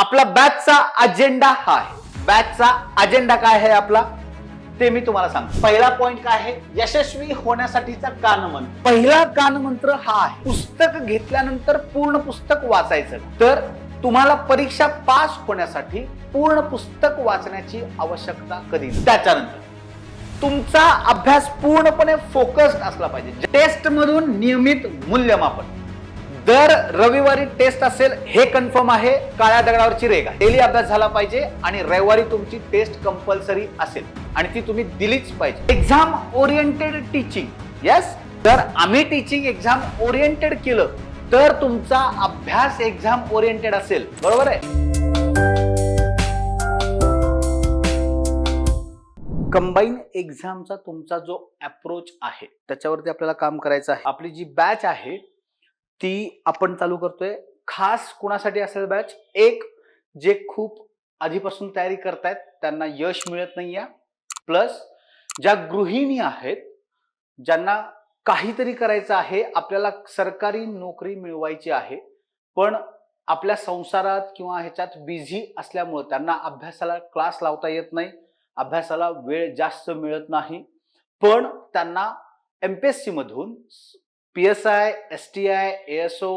आपला बॅचचा अजेंडा हा आहे. बॅचचा अजेंडा काय आहे आपला ते मी तुम्हाला सांगतो. पहिला पॉइंट काय आहे, यशस्वी होण्यासाठीचा कानमंत्र. पहिला कानमंत्र हा आहे, पुस्तक घेतल्यानंतर पूर्ण पुस्तक वाचायचं. तर तुम्हाला परीक्षा पास होण्यासाठी पूर्ण पुस्तक वाचण्याची आवश्यकता कधी. त्याच्यानंतर तुमचा अभ्यास पूर्णपणे फोकस्ड असला पाहिजे. टेस्ट मधून नियमित मूल्यमापन. दर रविवारी टेस्ट असेल हे कन्फर्म आहे, काळ्या दगडावरची रेघ. डेली अभ्यास झाला पाहिजे आणि रविवारी तुमची टेस्ट कंपल्सरी असेल आणि ती तुम्ही दिलीच पाहिजे. Exam oriented teaching. यस, जर आम्ही टीचिंग एक्झाम ओरिएंटेड केलं तर तुमचा अभ्यास एक्झाम ओरिएंटेड असेल. बरोबर आहे. कंबाईन एक्झामचा तुमचा जो अप्रोच आहे त्याच्यावरती आपल्याला काम करायचं आहे. आपली जी बॅच आहे ती आपण चालू करतोय. खास कुणासाठी असेल बॅच? एक, जे खूप आधीपासून तयारी करतायत त्यांना यश मिळत नाहीये, प्लस ज्या गृहिणी आहेत ज्यांना काहीतरी करायचं आहे, आपल्याला सरकारी नोकरी मिळवायची आहे पण आपल्या संसारात किंवा ह्याच्यात बिझी असल्यामुळे त्यांना अभ्यासाला क्लास लावता येत नाही, अभ्यासाला वेळ जास्त मिळत नाही, पण त्यांना एमपीएससी मधून PSI, STI, ASO,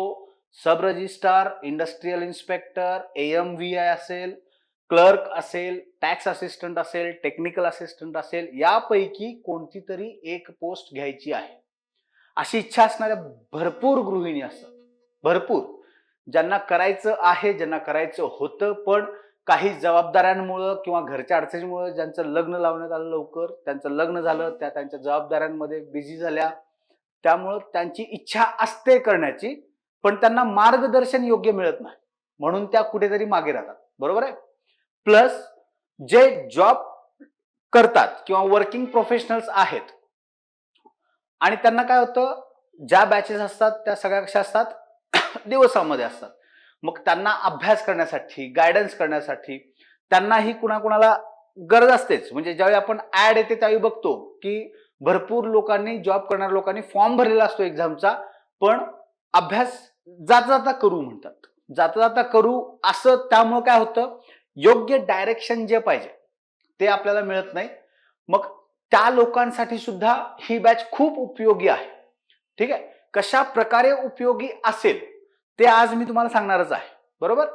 सब रजिस्ट्रार, इंडस्ट्रियल इन्स्पेक्टर, AMVI असेल, क्लर्क असेल, टॅक्स असिस्टंट असेल, टेक्निकल असिस्टंट असेल, यापैकी कोणती तरी एक पोस्ट घ्यायची आहे अशी इच्छा असणाऱ्या भरपूर गृहिणी असतात. भरपूर ज्यांना करायचं आहे, ज्यांना करायचं होतं पण काही जबाबदाऱ्यांमुळे किंवा घरच्या अडचणीमुळे ज्यांचं लग्न लावण्यात आलं लवकर, त्यांचं लग्न झालं, त्या त्यांच्या जबाबदाऱ्यांमध्ये बिझी झाल्या, त्यामुळे त्यांची इच्छा असते करण्याची पण त्यांना मार्गदर्शन योग्य मिळत नाही म्हणून त्या कुठेतरी मागे राहतात. बरोबर आहे. प्लस जे जॉब करतात किंवा वर्किंग प्रोफेशनल्स आहेत आणि त्यांना काय होतं, ज्या बॅचेस असतात त्या सगळ्या कशा असतात दिवसामध्ये असतात, मग त्यांना अभ्यास करण्यासाठी, गायडन्स करण्यासाठी त्यांनाही कुणाकुणाला गरज असतेच. म्हणजे ज्यावेळी आपण ऍड येते त्यावेळी बघतो की भरपूर लोकांनी, जॉब करणाऱ्या लोकांनी फॉर्म भरलेला असतो एक्झामचा, पण अभ्यास जाता जाता करू म्हणतात, जाता जाता करू असं. त्यामुळे काय होतं, योग्य डायरेक्शन जे पाहिजे ते आपल्याला मिळत नाही. मग त्या लोकांसाठी सुद्धा ही बॅच खूप उपयोगी आहे. ठीक आहे. कशा प्रकारे उपयोगी असेल ते आज मी तुम्हाला सांगणारच आहे. बरोबर.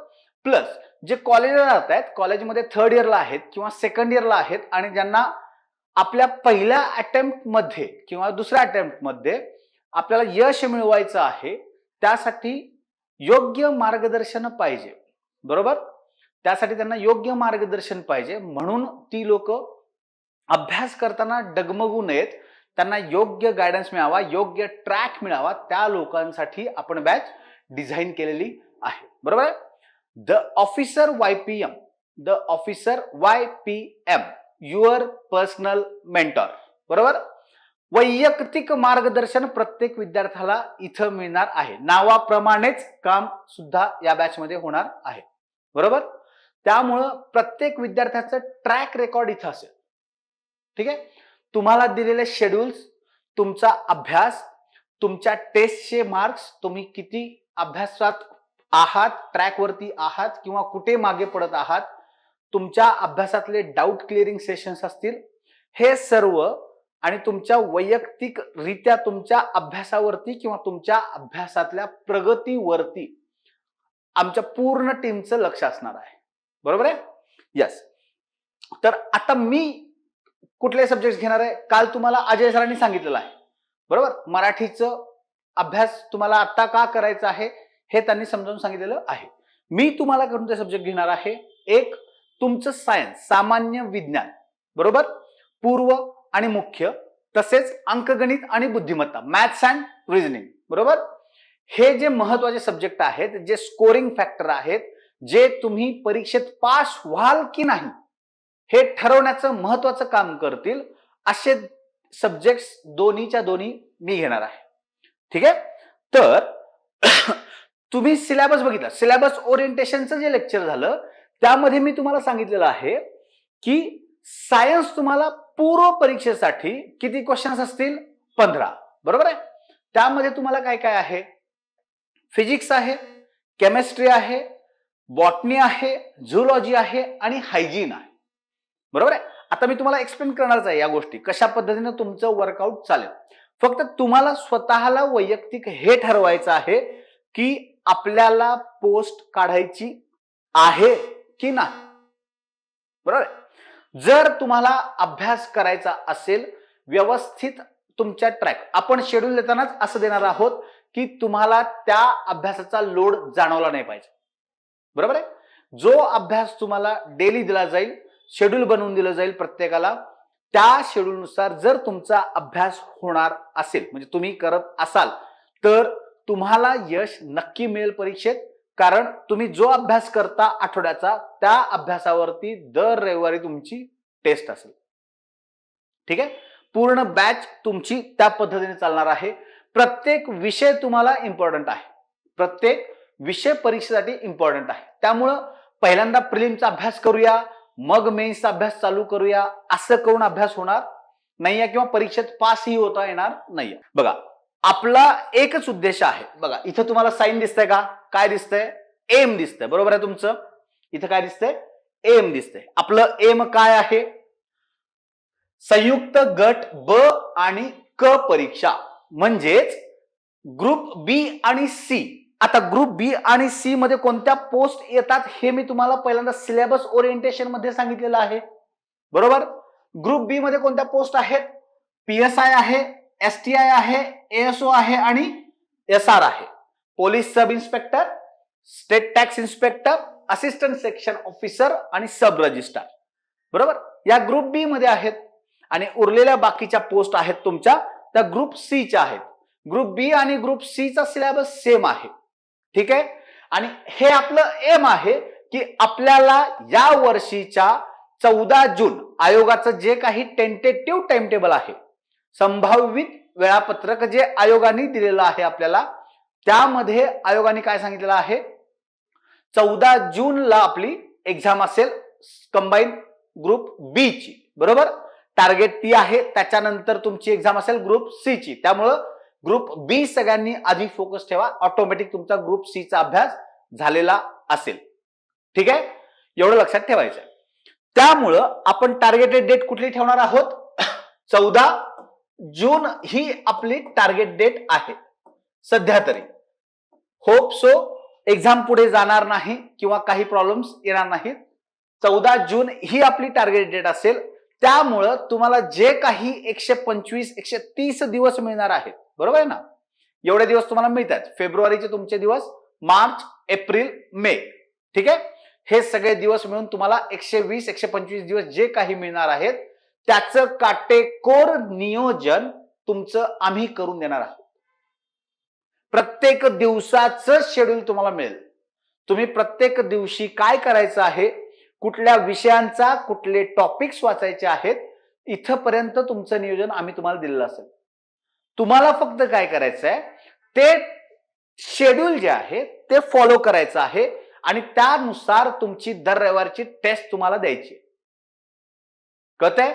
प्लस जे कॉलेजला जात आहेत, कॉलेजमध्ये थर्ड इयरला आहेत किंवा सेकंड इयरला आहेत आणि ज्यांना आपल्या पहिल्या अटेम्प्ट मध्ये किंवा दुसऱ्या अटेम्प्ट मध्ये आपल्याला यश मिळवायचं आहे, त्यासाठी योग्य मार्गदर्शन पाहिजे. बरोबर. त्यासाठी त्यांना योग्य मार्गदर्शन पाहिजे म्हणून ती लोक अभ्यास करताना डगमगू नयेत, त्यांना योग्य गायडन्स मिळावा, योग्य ट्रॅक मिळावा, त्या लोकांसाठी आपण बॅच डिझाईन केलेली आहे. बरोबर आहे. The officer YPM, the officer YPM, your personal mentor. बरोबर. वैयक्तिक मार्गदर्शन प्रत्येक विद्यार्थ्याला इथं मिळणार आहे. नावाप्रमाणेच काम सुद्धा या बॅच मध्ये होणार आहे. बरोबर. त्यामुळं प्रत्येक विद्यार्थ्याचं ट्रॅक रेकॉर्ड इथं असेल. ठीक आहे. तुम्हाला दिलेले शेड्यूल्स, तुमचा अभ्यास, तुमच्या टेस्टचे मार्क्स, तुम्ही किती अभ्यासात आहात, ट्रॅकवरती आहात किंवा कुठे मागे पडत आहात, तुमच्या अभ्यासातले डाऊट क्लिअरिंग सेशन्स असतील, हे सर्व आणि तुमच्या वैयक्तिक रित्या तुमच्या अभ्यासावरती किंवा तुमच्या अभ्यासातल्या प्रगतीवरती आमच्या पूर्ण टीमचं लक्ष असणार आहे. बरोबर आहे. यस. तर आता मी कुठले सब्जेक्ट घेणार आहे, काल तुम्हाला अजय सरांनी सांगितलेलं आहे. बरोबर. मराठीचं अभ्यास तुम्हाला आता का करायचा आहे हे त्यांनी समजावून सांगितलेलं आहे. मी तुम्हाला कोणते सब्जेक्ट घेणार आहे, एक तुमचं सायन्स, सामान्य विज्ञान. बरोबर. पूर्व आणि मुख्य, तसेच अंकगणित आणि बुद्धिमत्ता, मॅथ्स अँड रिझनिंग. बरोबर. हे जे महत्वाचे सब्जेक्ट आहेत, जे स्कोरिंग फॅक्टर आहेत, जे तुम्ही परीक्षेत पास व्हाल की नाही हे ठरवण्याचं महत्वाचं काम करतील, असे सब्जेक्ट दोन्हीच्या दोन्ही मी घेणार आहे. ठीक आहे. तर तुम्ही सिलेबस बघितला, सिलेबस ओरिएंटेशनचं जे लेक्चर झालं त्यामध्ये मी तुम्हाला सांगितलेलं आहे की सायन्स तुम्हाला पूर्व परीक्षेसाठी किती क्वेश्चन्स असतील, 15. बरोबर आहे. त्यामध्ये तुम्हाला काय काय आहे, फिजिक्स आहे, केमिस्ट्री आहे, बॉटनी आहे, झुलॉजी आहे आणि हायजीन आहे. बरोबर आहे. आता मी तुम्हाला एक्सप्लेन करणारच आहे या गोष्टी कशा पद्धतीने तुमचं वर्कआउट चालेल. फक्त तुम्हाला स्वतःला वैयक्तिक हे ठरवायचं आहे की आपल्याला पोस्ट काढायची आहे की नाही. बरोबर. जर तुम्हाला अभ्यास करायचा असेल व्यवस्थित तुमच्या ट्रॅक, आपण शेड्यूल देतानाच असं देणार आहोत की तुम्हाला त्या अभ्यासाचा लोड जाणवला नाही पाहिजे. बरोबर आहे. जो अभ्यास तुम्हाला डेली दिला जाईल, शेड्यूल बनवून दिलं जाईल प्रत्येकाला, त्या शेड्यूलनुसार जर तुमचा अभ्यास होणार असेल म्हणजे तुम्ही करत असाल तर तुम्हाला यश नक्की मिळेल परीक्षेत. कारण तुम्ही जो अभ्यास करता आठवड्याचा त्या अभ्यासावरती दर रविवारी तुमची टेस्ट असेल. ठीक आहे. पूर्ण बॅच तुमची त्या पद्धतीने चालणार आहे. प्रत्येक विषय तुम्हाला इम्पॉर्टंट आहे. प्रत्येक विषय परीक्षेसाठी इम्पॉर्टंट आहे. त्यामुळं पहिल्यांदा प्रिलिमचा अभ्यास करूया, मग मेन्सचा अभ्यास चालू करूया असं करून अभ्यास होणार नाहीये किंवा परीक्षेत पासही होता येणार नाहीये. बघा, आपला एकच उद्देश आहे. बघा, इथं तुम्हाला साइन दिसतंय का? काय दिसतंय? एम दिसतंय. बरोबर आहे तुमचं. इथं काय दिसतंय? एम दिसतंय. आपलं एम काय आहे? संयुक्त गट ब आणि क परीक्षा म्हणजेच ग्रुप बी आणि सी. आता ग्रुप बी आणि सी मध्ये कोणत्या पोस्ट येतात हे मी तुम्हाला पहिल्यांदा सिलेबस ओरिएंटेशन मध्ये सांगितलेलं आहे. बरोबर. ग्रुप बी मध्ये कोणत्या पोस्ट आहेत? पीएसआय आहे, एसटीआय आहे, एएसओ आहे आणि एसआर आहे. Police sub inspector, state tax inspector, assistant section officer आणि सब रजिस्ट्रार. बरोबर. या ग्रुप बी मध्ये आहेत आणि उरलेल्या बाकीच्या पोस्ट आहेत तुमच्या त्या ग्रुप सी च्या आहेत. ग्रुप बी आणि ग्रुप सी चा सिलेबस सेम आहे. ठीक आहे. आणि हे आपलं एम आहे की आपल्याला या वर्षीच्या 14 जून आयोगाचं जे काही टेंटेटिव्ह टाइम टेबल आहे, संभावित वेळापत्रक जे आयोगाने दिलेलं आहे आपल्याला, त्यामध्ये आयोगाने काय सांगितलेलं आहे? 14 जूनला आपली एक्झाम असेल कंबाईन ग्रुप बी ची. बरोबर. टार्गेट ती आहे. त्याच्यानंतर तुमची एक्झाम असेल ग्रुप सी ची. त्यामुळं ग्रुप बी सगळ्यांनी आधी फोकस ठेवा. ऑटोमॅटिक तुमचा ग्रुप सी चा अभ्यास झालेला असेल. ठीक आहे. एवढं लक्षात ठेवायचं. त्यामुळं आपण टार्गेटेड डेट कुठली ठेवणार आहोत? 14 जून ही आपली टार्गेट डेट आहे सध्या तरी. होप सो एक्झाम पुढे जाणार नाही किंवा काही प्रॉब्लेम्स येणार नाहीत. 14 जून ही आपली टार्गेट डेट असेल. त्यामुळं तुम्हाला जे काही 125-130 दिवस मिळणार आहेत. बरोबर आहे ना. एवढे दिवस तुम्हाला मिळतात. फेब्रुवारीचे तुमचे दिवस, मार्च, एप्रिल, मे. ठीक आहे. हे सगळे दिवस मिळून तुम्हाला 120-125 दिवस जे काही मिळणार आहेत त्याचं काटेकोर नियोजन तुमचं आम्ही करून देणार आहोत. प्रत्येक दिवसाचं शेड्यूल तुम्हाला मिळेल. तुम्ही प्रत्येक दिवशी काय करायचं आहे, कुठल्या विषयांचा कुठले टॉपिक्स वाचायचे आहेत, इथपर्यंत तुमचं नियोजन आम्ही तुम्हाला दिलेलं असेल. तुम्हाला फक्त काय करायचं आहे, ते शेड्यूल जे आहे ते फॉलो करायचं आहे आणि त्यानुसार तुमची दर रविवारची टेस्ट तुम्हाला द्यायची. कळतंय?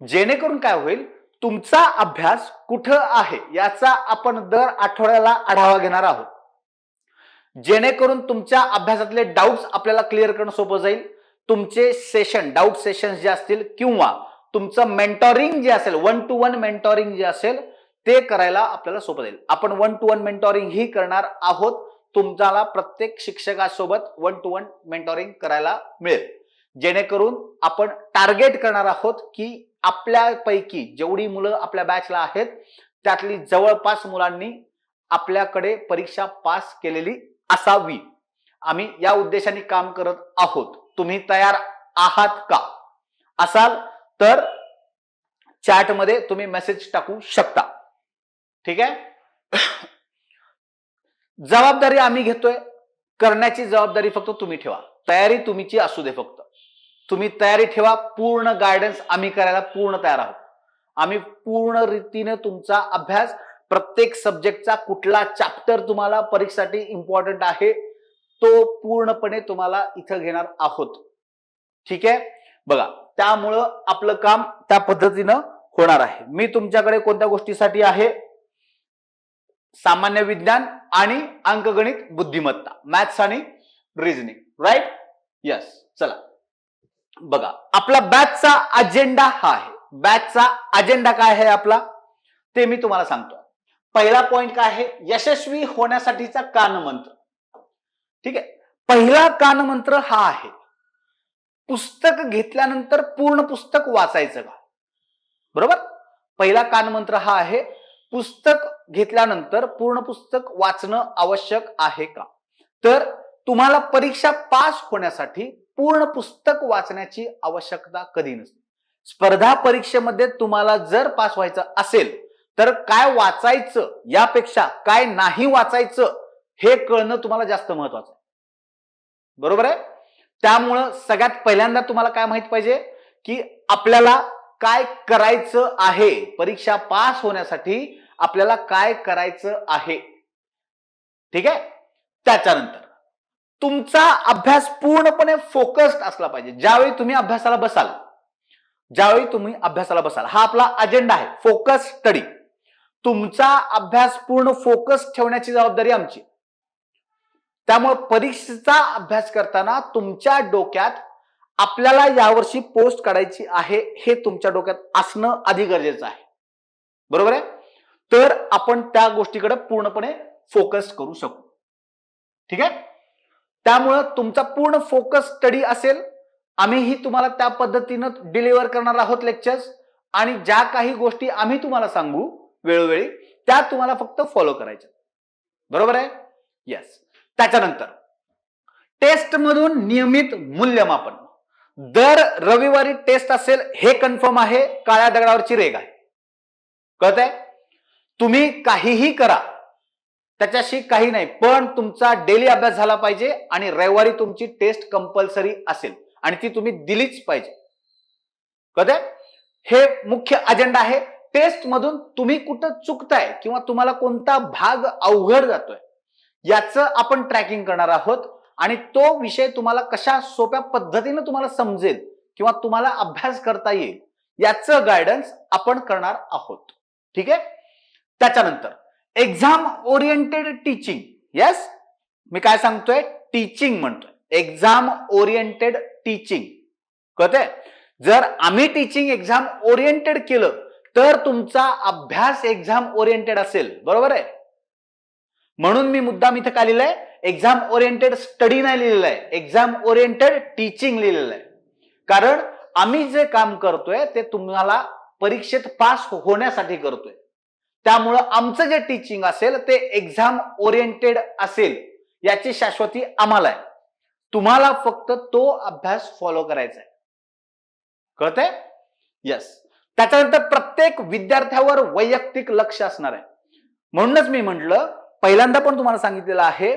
जेणेकरून काय होईल, तुमचा अभ्यास कुठं आहे याचा आपण दर आठवड्याला आढावा घेणार आहोत. जेणेकरून तुमच्या अभ्यासातले डाऊट्स आपल्याला क्लिअर करणं सोपं जाईल. तुमचे सेशन, डाऊट सेशन्स जे असतील किंवा तुमचं मेंटॉरिंग जे असेल, 1 to 1 मेंटॉरिंग जे असेल ते करायला आपल्याला सोपं जाईल. आपण 1 to 1 मेंटॉरिंग ही करणार आहोत. तुम्हाला प्रत्येक शिक्षकासोबत 1 to 1 मेंटॉरिंग करायला मिळेल. जेणेकरून आपण टार्गेट करणार आहोत की आपल्यापैकी जेवढी मुलं आपल्या बॅचला आहेत त्यातली जवळपास मुलांनी आपल्याकडे परीक्षा पास केलेली असावी. आम्ही या उद्देशाने काम करत आहोत. तुम्ही तयार आहात का? असाल तर चॅटमध्ये तुम्ही मेसेज टाकू शकता. ठीक आहे. जबाबदारी आम्ही घेतोय, करण्याची जबाबदारी फक्त तुम्ही ठेवा. तयारी तुमची असू दे. फक्त तुम्ही तयारी ठेवा. पूर्ण गायडन्स आम्ही करायला पूर्ण तयार आहोत. आम्ही पूर्ण रीतीने तुमचा अभ्यास, प्रत्येक सब्जेक्टचा कुठला चॅप्टर तुम्हाला परीक्षेसाठी इम्पॉर्टंट आहे तो पूर्णपणे तुम्हाला इथं घेणार आहोत. ठीक आहे. बघा, त्यामुळं आपलं काम त्या पद्धतीनं होणार आहे. मी तुमच्याकडे कोणत्या गोष्टीसाठी आहे? सामान्य विज्ञान आणि अंकगणित बुद्धिमत्ता, मॅथ्स आणि रिझनिंग. राईट? यस. चला बघा, आपला बॅचचा अजेंडा हा आहे. बॅचचा अजेंडा काय आहे आपला ते मी तुम्हाला सांगतो. पहिला पॉइंट काय आहे, यशस्वी होण्यासाठीचा कानमंत्र. ठीक आहे, पहिला कानमंत्र हा आहे, पुस्तक घेतल्यानंतर पूर्ण पुस्तक वाचायचं का? बरोबर. पहिला कानमंत्र हा आहे, पुस्तक घेतल्यानंतर पूर्ण पुस्तक वाचणं आवश्यक आहे का? तर तुम्हाला परीक्षा पास होण्यासाठी पूर्ण पुस्तक वाचण्याची आवश्यकता कधी नसते. स्पर्धा परीक्षेमध्ये तुम्हाला जर पास व्हायचं असेल तर काय वाचायचं यापेक्षा काय नाही वाचायचं हे कळणं तुम्हाला जास्त महत्वाचं आहे. बरोबर आहे. त्यामुळं सगळ्यात पहिल्यांदा तुम्हाला काय माहित पाहिजे की आपल्याला काय करायचं आहे, परीक्षा पास होण्यासाठी आपल्याला काय करायचं आहे. ठीक आहे. त्याच्यानंतर तुमचा अभ्यास पूर्णपणे फोकस्ड असला पाहिजे. ज्यावेळी तुम्ही अभ्यासाला बसाल, हा आपला अजेंडा आहे, फोकस स्टडी. तुमचा अभ्यास पूर्ण फोकस ठेवण्याची जबाबदारी आमची. त्यामुळे परीक्षेचा अभ्यास करताना तुमच्या डोक्यात आपल्याला यावर्षी पोस्ट काढायची आहे हे तुमच्या डोक्यात असणं अधिक गरजेचं आहे. बरोबर आहे. तर आपण त्या गोष्टीकडे पूर्णपणे फोकस करू शकू. ठीक आहे. त्यामुळे तुमचा पूर्ण फोकस स्टडी असेल. आम्हीही तुम्हाला त्या पद्धतीनं डिलिव्हर करणार आहोत लेक्चर्स, आणि ज्या काही गोष्टी आम्ही तुम्हाला सांगू वेळोवेळी त्या तुम्हाला फक्त फॉलो करायच्या. बरोबर आहे. यस. त्याच्यानंतर टेस्ट मधून नियमित मूल्यमापन. दर रविवारी टेस्ट असेल हे कन्फर्म आहे, काळ्या दगडावरची रेघ आहे. कळतंय? तुम्ही काहीही करा त्याच्याशी काही नाही, पण तुमचा डेली अभ्यास झाला पाहिजे आणि रविवारी तुमची टेस्ट कंपल्सरी असेल आणि ती तुम्ही दिलीच पाहिजे. कळतंय? हे मुख्य अजेंडा आहे. टेस्ट मधून तुम्ही कुठं चुकताय किंवा तुम्हाला कोणता भाग अवघड जातोय याचं आपण ट्रॅकिंग करणार आहोत, आणि तो विषय तुम्हाला कशा सोप्या पद्धतीने तुम्हाला समजेल किंवा तुम्हाला अभ्यास करता येईल याचं गायडन्स आपण करणार आहोत. ठीक आहे. त्याच्यानंतर एक्झाम ओरिएंटेड टीचिंग. यस, मी काय सांगतोय, टीचिंग म्हणतोय, एक्झाम ओरिएंटेड टीचिंग. कळतंय? जर आम्ही टीचिंग एक्झाम ओरिएंटेड केलं तर तुमचा अभ्यास एक्झाम ओरिएंटेड असेल. बरोबर आहे. म्हणून मी मुद्दाम इथं काय लिहिलंय, एक्झाम ओरिएंटेड स्टडी नाही लिहिलेलं आहे, एक्झाम ओरिएंटेड टीचिंग लिहिलेलं आहे. कारण आम्ही जे काम करतोय ते तुम्हाला परीक्षेत पास होण्यासाठी करतोय. त्यामुळं आमचं जे टीचिंग असेल ते एक्झाम ओरिएंटेड असेल याची शाश्वती आम्हाला आहे. तुम्हाला फक्त तो अभ्यास फॉलो करायचा आहे. कळतंय? यस. त्याच्यानंतर प्रत्येक विद्यार्थ्यावर वैयक्तिक लक्ष असणार आहे. म्हणूनच मी म्हटलं, पहिल्यांदा पण तुम्हाला सांगितलेलं आहे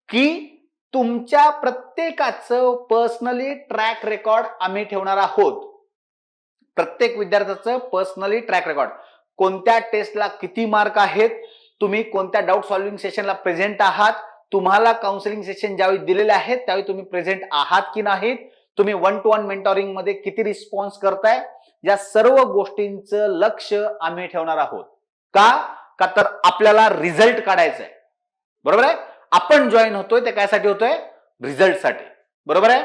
की तुमच्या प्रत्येकाचं पर्सनली ट्रॅक रेकॉर्ड आम्ही ठेवणार आहोत. प्रत्येक विद्यार्थ्याचं पर्सनली ट्रॅक रेकॉर्ड, कोणत्या टेस्टला किती मार्क आहेत, तुम्ही कोणत्या डाऊट सॉल्व्हिंग सेशनला प्रेझेंट आहात, तुम्हाला काउन्सिलिंग सेशन ज्यावेळी दिलेले आहेत त्यावेळी तुम्ही प्रेझेंट आहात की नाहीत, तुम्ही 1-to-1 मेंटॉरिंग मध्ये किती रिस्पॉन्स करताय, या सर्व गोष्टींचं लक्ष आम्ही ठेवणार आहोत. का तर आपल्याला रिझल्ट काढायचा आहे. बरोबर आहे. आपण जॉईन होतोय ते कायसाठी होतोय, रिझल्टसाठी. बरोबर आहे.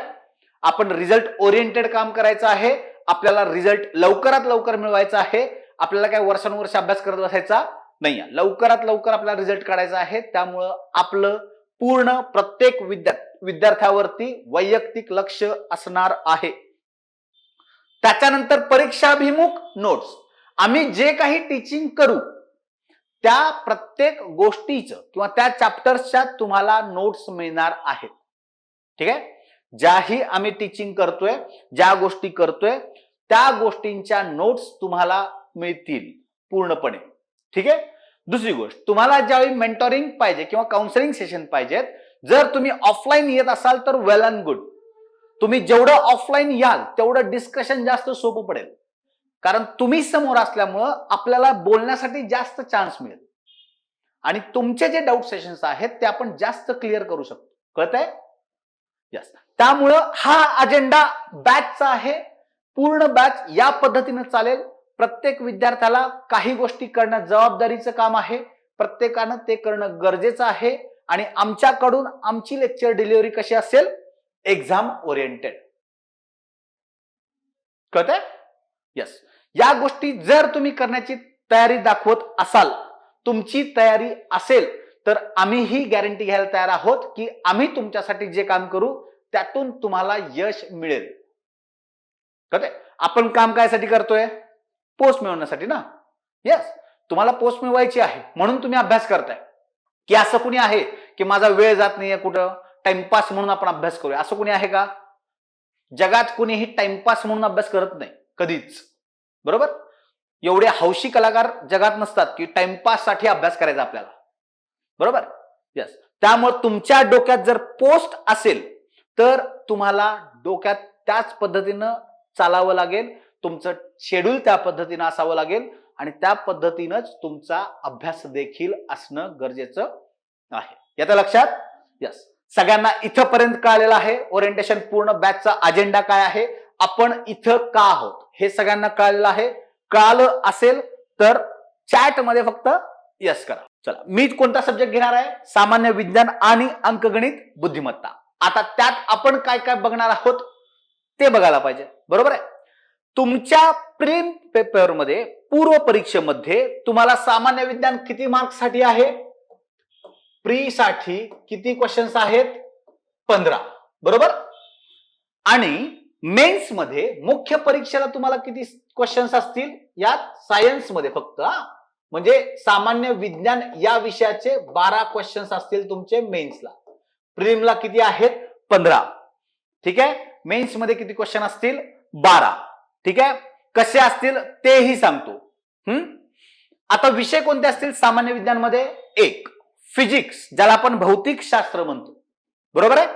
आपण रिझल्ट ओरिएंटेड काम करायचं आहे. आपल्याला रिझल्ट लवकरात लवकर मिळवायचा आहे. आपल्याला काय वर्षानुवर्ष अभ्यास करत बसायचा नाही, लवकरात लवकर आपल्याला रिझल्ट काढायचा आहे. त्यामुळं आपलं पूर्ण प्रत्येक विद्यार्थ्यावरती वैयक्तिक लक्ष असणार आहे. त्याच्यानंतर परीक्षाभिमुख नोट्स. आम्ही जे काही टीचिंग करू त्या प्रत्येक गोष्टीचं किंवा त्या चॅप्टर्सच्या तुम्हाला नोट्स मिळणार आहेत. ठीक आहे. ज्याही आम्ही टीचिंग करतोय, ज्या गोष्टी करतोय त्या गोष्टींच्या नोट्स तुम्हाला मिळतील पूर्णपणे. ठीक आहे. दुसरी गोष्ट, तुम्हाला ज्यावेळी मेंटॉरिंग पाहिजे किंवा काउन्सिलिंग सेशन पाहिजेत, जर तुम्ही ऑफलाईन येत असाल तर वेल अँड गुड. तुम्ही जेवढं ऑफलाईन याल तेवढं डिस्कशन जास्त सोपं पडेल, कारण तुम्ही समोर असल्यामुळं आपल्याला बोलण्यासाठी जास्त चान्स मिळेल आणि तुमचे जे डाऊट सेशन्स आहेत ते आपण जास्त क्लिअर करू शकतो. कळतंय? यस. त्यामुळं हा अजेंडा बॅचचा आहे. पूर्ण बॅच या पद्धतीने चालेल. प्रत्येक विद्यार्थ्याला काही गोष्टी करणं जबाबदारीचं काम आहे. प्रत्येकानं ते करणं गरजेचं आहे आणि आमच्याकडून आमची लेक्चर डिलिव्हरी कशी असेल, एक्झाम ओरिएंटेड. कळतंय? यस. या गोष्टी जर तुम्ही करण्याची तयारी दाखवत असाल, तुमची तयारी असेल, तर आम्हीही गॅरंटी घ्यायला तयार आहोत की आम्ही तुमच्यासाठी जे काम करू त्यातून तुम्हाला यश मिळेल. कळतंय? आपण काम कायसाठी करतोय? पोस्ट मिळवण्यासाठी ना. यस. तुम्हाला पोस्ट मिळवायची आहे म्हणून तुम्ही अभ्यास करताय. की असं कुणी आहे की माझा वेळ जात नाहीये कुठं, टाइमपास म्हणून आपण अभ्यास करूया, असं कुणी आहे का? जगात कुणीही टाइमपास म्हणून अभ्यास करत नाही कधीच. बरोबर? एवढे हौशी कलाकार जगात नसतात की टाइमपास साठी अभ्यास करायचा आपल्याला. बरोबर? यस. त्यामुळे तुमच्या डोक्यात जर पोस्ट असेल तर तुम्हाला डोक्यात त्याच पद्धतीनं चालावं लागेल, तुमचं शेड्यूल त्या पद्धतीनं असावं लागेल आणि त्या पद्धतीनंच तुमचा अभ्यास देखील असणं गरजेचं आहे. येतं लक्षात? यस. सगळ्यांना इथंपर्यंत कळलेलं आहे ओरिएंटेशन पूर्ण बॅचचा अजेंडा काय आहे, आपण इथं का आहोत हे सगळ्यांना कळलेलं आहे. कळालं असेल तर चॅट मध्ये फक्त यस करा. चला, मी कोणता सब्जेक्ट घेणार आहे? सामान्य विज्ञान आणि अंकगणित बुद्धिमत्ता. आता त्यात आपण काय काय बघणार आहोत ते बघायला पाहिजे. बरोबर आहे? तुमच्या प्रीम पेपरमध्ये, पूर्व परीक्षेमध्ये तुम्हाला सामान्य विज्ञान किती मार्क्स साठी आहे? प्री साठी किती क्वेश्चन्स आहेत? 15. बरोबर? आणि मेन्स मध्ये मुख्य परीक्षेला तुम्हाला किती क्वेश्चन्स असतील? यात सायन्स मध्ये फक्त म्हणजे सामान्य विज्ञान या विषयाचे 12 क्वेश्चन्स असतील तुमचे मेन्सला. प्रीमला किती आहेत? 15. ठीक आहे. मेन्स मध्ये किती क्वेश्चन असतील? 12. ठीक आहे. कसे असतील तेही सांगतो. आता विषय कोणते असतील सामान्य विज्ञान मध्ये? एक फिजिक्स, ज्याला आपण भौतिक शास्त्र म्हणतो. बरोबर आहे?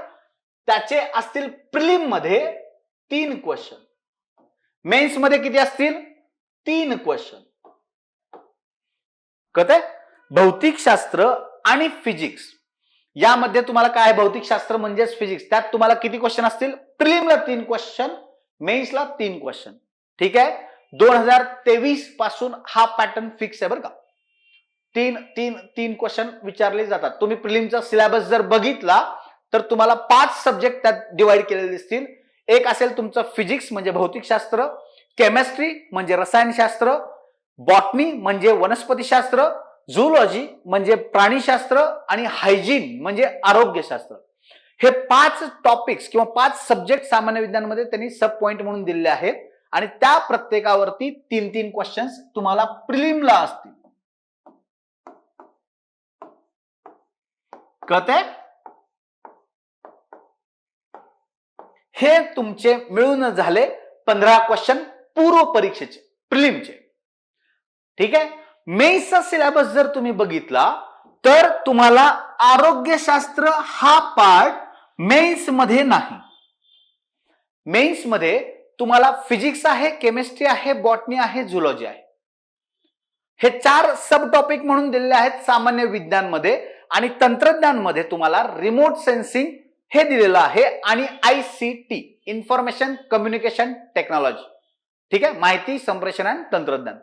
त्याचे असतील प्रिलिम मध्ये 3 क्वेश्चन. मेन्स मध्ये किती असतील? 3 क्वेश्चन. कळतंय? भौतिक शास्त्र आणि फिजिक्स यामध्ये तुम्हाला काय? भौतिक शास्त्र म्हणजेच फिजिक्स. त्यात तुम्हाला किती क्वेश्चन असतील? प्रिलिमला 3 क्वेश्चन, मेन्सला 3 क्वेश्चन. ठीक आहे. 2023 पासून हा पॅटर्न फिक्स आहे बरं का. 3 क्वेश्चन विचारले जातात. तुम्ही प्रिलिमचा सिलेबस जर बघितला तर तुम्हाला 5 सब्जेक्ट त्यात डिवाइड केलेले दिसतील. एक असेल तुमचं फिजिक्स म्हणजे भौतिकशास्त्र, केमिस्ट्री म्हणजे रसायनशास्त्र, बॉटनी म्हणजे वनस्पतीशास्त्र, झूलॉजी म्हणजे प्राणीशास्त्र आणि हायजीन म्हणजे आरोग्यशास्त्र. हे 5 टॉपिक्स किंवा 5 सब्जेक्ट सामान्य विज्ञानमध्ये त्यांनी सब पॉइंट म्हणून दिलेले आहेत आणि त्या प्रत्येकावरती 3-3 क्वेश्चन्स तुम्हाला प्रिलिमला असतील. कळतंय? हे तुमचे मिळून झाले 15 क्वेश्चन पूर्व परीक्षेचे, प्रिलिमचे. ठीक आहे. मेन्सचा सिलेबस जर तुम्ही बघितला तर तुम्हाला आरोग्यशास्त्र हा पार्ट मेन्स मध्ये नाही. मेन्स मध्ये तुम्हाला फिजिक्स आहे, केमिस्ट्री आहे, बॉटनी आहे, झुलॉजी आहे. हे 4 सब टॉपिक म्हणून दिलेले आहेत सामान्य विज्ञान मध्ये. आणि तंत्रज्ञान मध्ये तुम्हाला रिमोट सेन्सिंग हे दिलेलं आहे आणि ICT, इन्फॉर्मेशन कम्युनिकेशन टेक्नॉलॉजी. ठीक आहे. माहिती संप्रेषण आणि तंत्रज्ञान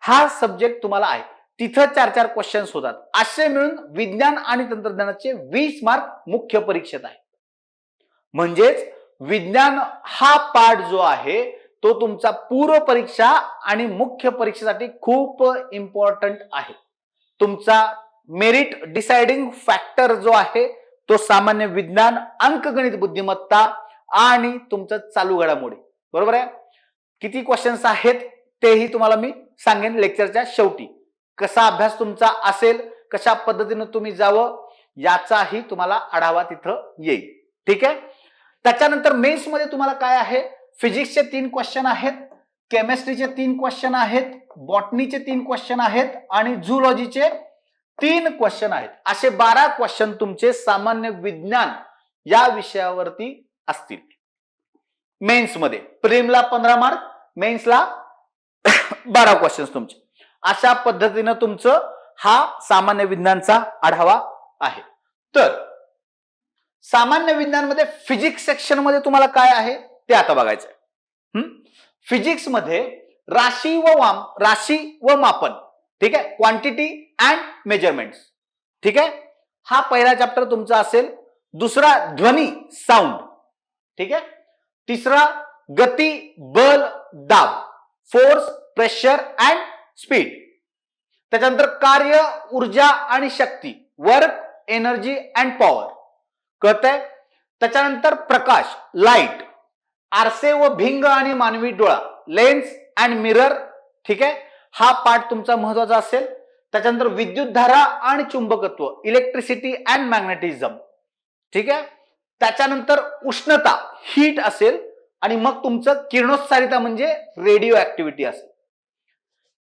हा सब्जेक्ट तुम्हाला आहे. तिथं 4-4 क्वेश्चन्स होतात. असे मिळून विज्ञान आणि तंत्रज्ञानाचे 20 मार्क मुख्य परीक्षेत आहे. म्हणजेच विज्ञान हा पार्ट जो आहे तो तुमचा पूर्व परीक्षा आणि मुख्य परीक्षेसाठी खूप इम्पॉर्टंट आहे. तुमचा मेरिट डिसाइडिंग फॅक्टर जो आहे तो सामान्य विज्ञान, अंकगणित बुद्धिमत्ता आणि तुमचं चालू घडामोडी. बरोबर आहे? किती क्वेश्चन्स आहेत तेही तुम्हाला मी सांगेन लेक्चरच्या शेवटी. कसा अभ्यास तुमचा असेल, कशा पद्धतीने तुम्ही जावं याचाही तुम्हाला आढावा तिथं येईल. ठीक आहे. त्याच्यानंतर मेन्स मध्ये तुम्हाला काय आहे? फिजिक्सचे 3 क्वेश्चन आहेत, केमिस्ट्रीचे 3 क्वेश्चन आहेत, बॉटनीचे 3 क्वेश्चन आहेत आणि झूलॉजीचे 3 क्वेश्चन आहेत. असे 12 क्वेश्चन तुमचे सामान्य विज्ञान या विषयावरती असतील मेन्स मध्ये. प्रिलिमला 15 मार्क, मेन्सला 12 क्वेश्चन तुमचे. अशा पद्धतीनं तुमचं हा सामान्य विज्ञानचा आढावा आहे. तर सामान्य विज्ञान मध्ये फिजिक्स सेक्शन मध्ये तुम्हाला काय आहे ते आता बघायचंय. फिजिक्स मध्ये राशी व मापन. ठीक आहे. Quantity and measurements. ठीक आहे. हा पहिला चॅप्टर तुमचा असेल. दुसरा ध्वनी, साऊंड. ठीक आहे. तिसरा गती, बल, दाब, फोर्स, प्रेशर अँड स्पीड. त्याच्यानंतर कार्य, ऊर्जा आणि शक्ती, वर्क, एनर्जी अँड पॉवर. कळतंय. त्याच्यानंतर प्रकाश, लाईट, आरसे व भिंग आणि मानवी डोळा, लेन्स अँड मिरर. ठीक आहे. हा पार्ट तुमचा महत्वाचा असेल. त्याच्यानंतर विद्युत धारा आणि चुंबकत्व, इलेक्ट्रिसिटी अँड मॅग्नेटिझम. ठीक आहे. त्याच्यानंतर उष्णता, हीट असेल आणि मग तुमचं किरणोत्सारिता म्हणजे रेडिओ ऍक्टिव्हिटी असेल.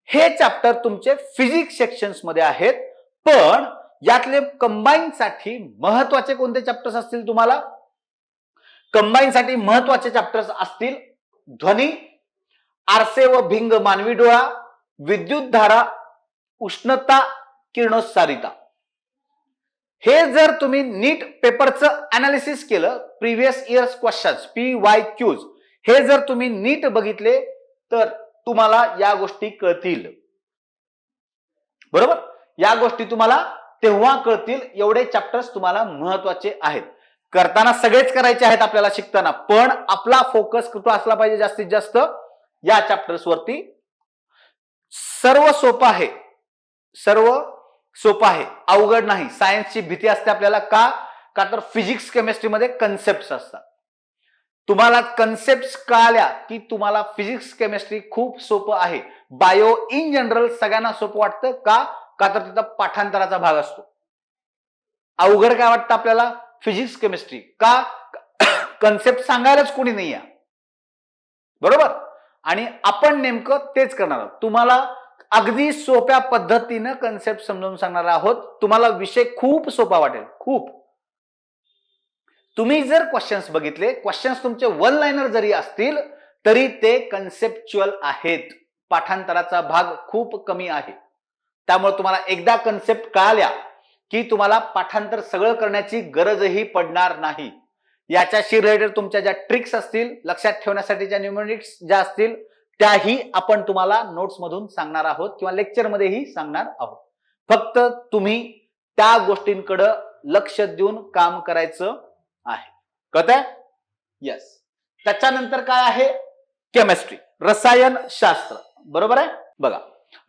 हे चॅप्टर तुमचे फिजिक्स सेक्शन्स मध्ये आहेत. पण यातले कंबाईन साठी महत्वाचे कोणते चॅप्टर्स असतील तुम्हाला? कंबाईन साठी महत्वाचे चॅप्टर्स असतील ध्वनी, आरसे व भिंग, मानवी डोळा, विद्युत धारा, उष्णता, किरणोत्सारिता. हे जर तुम्ही नीट पेपरचं अनालिसिस केलं, प्रिव्हियस इयर्स क्वेश्चन्स, PYQs, हे जर तुम्ही नीट बघितले तर तुम्हाला या गोष्टी कळतील. बरोबर. या गोष्टी तुम्हाला तेव्हा कळतील. एवढे चॅप्टर्स तुम्हाला महत्वाचे आहेत. करताना सगळेच करायचे आहेत आपल्याला शिकताना, पण आपला फोकस कुठं असला पाहिजे जास्तीत जास्त या चॅप्टर्स वरती. सर्व सोपं आहे, सर्व सोपं आहे, अवघड नाही. सायन्सची भीती असते आपल्याला, का तर फिजिक्स केमिस्ट्री मध्ये कन्सेप्ट असतात. तुम्हाला कन्सेप्ट कळाल्या की तुम्हाला फिजिक्स केमिस्ट्री खूप सोपं आहे. बायो इन जनरल सगळ्यांना सोपं वाटतं, का तर तिथं पाठांतराचा भाग असतो. अवघड काय वाटतं आपल्याला? Physics chemistry. का? कन्सेप्ट सांगायलाच कोणी नाही आहे. बरोबर. आणि आपण नेमकं तेच करणार आहोत. तुम्हाला अगदी सोप्या पद्धतीनं कन्सेप्ट समजावून सांगणार आहोत. तुम्हाला विषय खूप सोपा वाटेल, खूप. तुम्ही जर क्वेश्चन्स बघितले, क्वेश्चन्स तुमचे वन लाइनर जरी असतील तरी ते कन्सेप्च्युअल आहेत. पाठांतराचा भाग खूप कमी आहे. त्यामुळे तुम्हाला एकदा कन्सेप्ट कळाल्या की तुम्हाला पाठांतर सगळं करण्याची गरजही पडणार नाही. याच्याशी रिलेटेड तुमच्या ज्या ट्रिक्स असतील, लक्षात ठेवण्यासाठीच्या न्यूमेरिक्स ज्या असतील, त्याही आपण तुम्हाला नोट्स मधून सांगणार आहोत किंवा लेक्चर मध्येही सांगणार आहोत. फक्त तुम्ही त्या गोष्टींकडे लक्ष देऊन काम करायचं आहे. कळतंय? यस. त्याच्यानंतर काय आहे? केमिस्ट्री, रसायनशास्त्र. बरोबर आहे. बघा,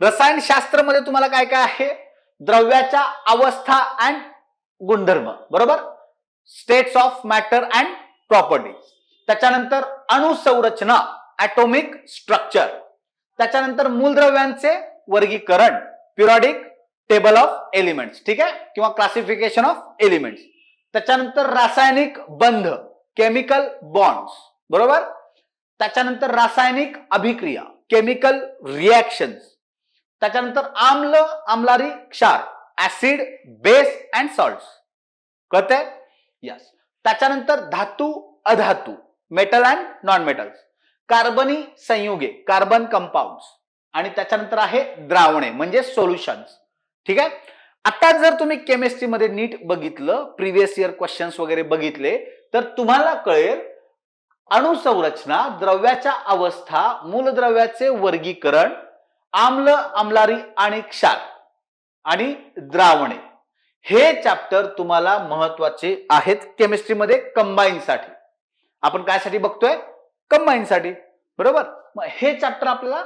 रसायनशास्त्र मध्ये तुम्हाला काय काय आहे? द्रव्याच्या अवस्था अँड गुणधर्म. बरोबर. States of matter and properties. त्याच्यानंतर अणुसंरचना, ॲटॉमिक स्ट्रक्चर. त्याच्यानंतर मूलद्रव्यांचे वर्गीकरण, पिरियडिक टेबल ऑफ एलिमेंट्स. ठीक आहे, किंवा क्लासिफिकेशन ऑफ एलिमेंट्स. त्याच्यानंतर रासायनिक बंध, केमिकल बॉन्ड्स. बरोबर. त्याच्यानंतर रासायनिक अभिक्रिया, केमिकल रिएक्शन्स. त्याच्यानंतर आम्ल, आम्लारी, क्षार, ऍसिड, बेस अँड सॉल्ट्स. कळतंय? यस. त्याच्यानंतर धातू, अधातू, मेटल अँड नॉन मेटल्स, कार्बनी संयुगे, कार्बन कंपाऊंड्स. आणि त्याच्यानंतर आहे द्रावणे म्हणजे सोल्युशन्स. ठीक आहे. आता जर तुम्ही केमिस्ट्रीमध्ये नीट बघितलं, प्रिव्हियस इयर क्वेश्चन्स वगैरे बघितले, तर तुम्हाला कळेल अणुसंरचना, द्रव्याच्या अवस्था, मूलद्रव्याचे वर्गीकरण, आम्ल, आम्लारी आणि क्षार आणि द्रावणे. हे चॅप्टर तुम्हाला महत्वाचे आहेत केमिस्ट्रीमध्ये कंबाईन साठी. आपण काय साठी बघतोय? कंबाईन साठी. बरोबर. मग हे चॅप्टर आपल्याला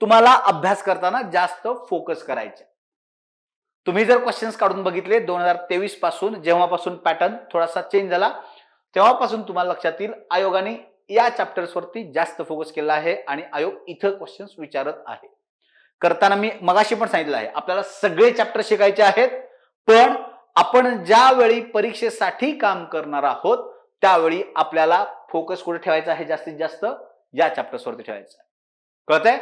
तुम्हाला अभ्यास करताना जास्त फोकस करायचे. तुम्ही जर क्वेश्चन्स काढून बघितले 2023 पासून, जेव्हापासून पॅटर्न थोडासा चेंज झाला, तेव्हापासून तुम्हाला लक्षात येईल आयोगाने या चॅप्टर्स वरती जास्त फोकस केला आहे आणि आयोग इथं क्वेश्चन्स विचारत आहे. करताना मी मगाशी पण सांगितलं आहे, आपल्याला सगळे चॅप्टर शिकायचे आहेत, पण आपण ज्यावेळी परीक्षेसाठी काम करणार आहोत त्यावेळी आपल्याला फोकस कुठे ठेवायचा आहे? जास्तीत जास्त या चॅप्टर्स वरती ठेवायचा आहे. कळतंय?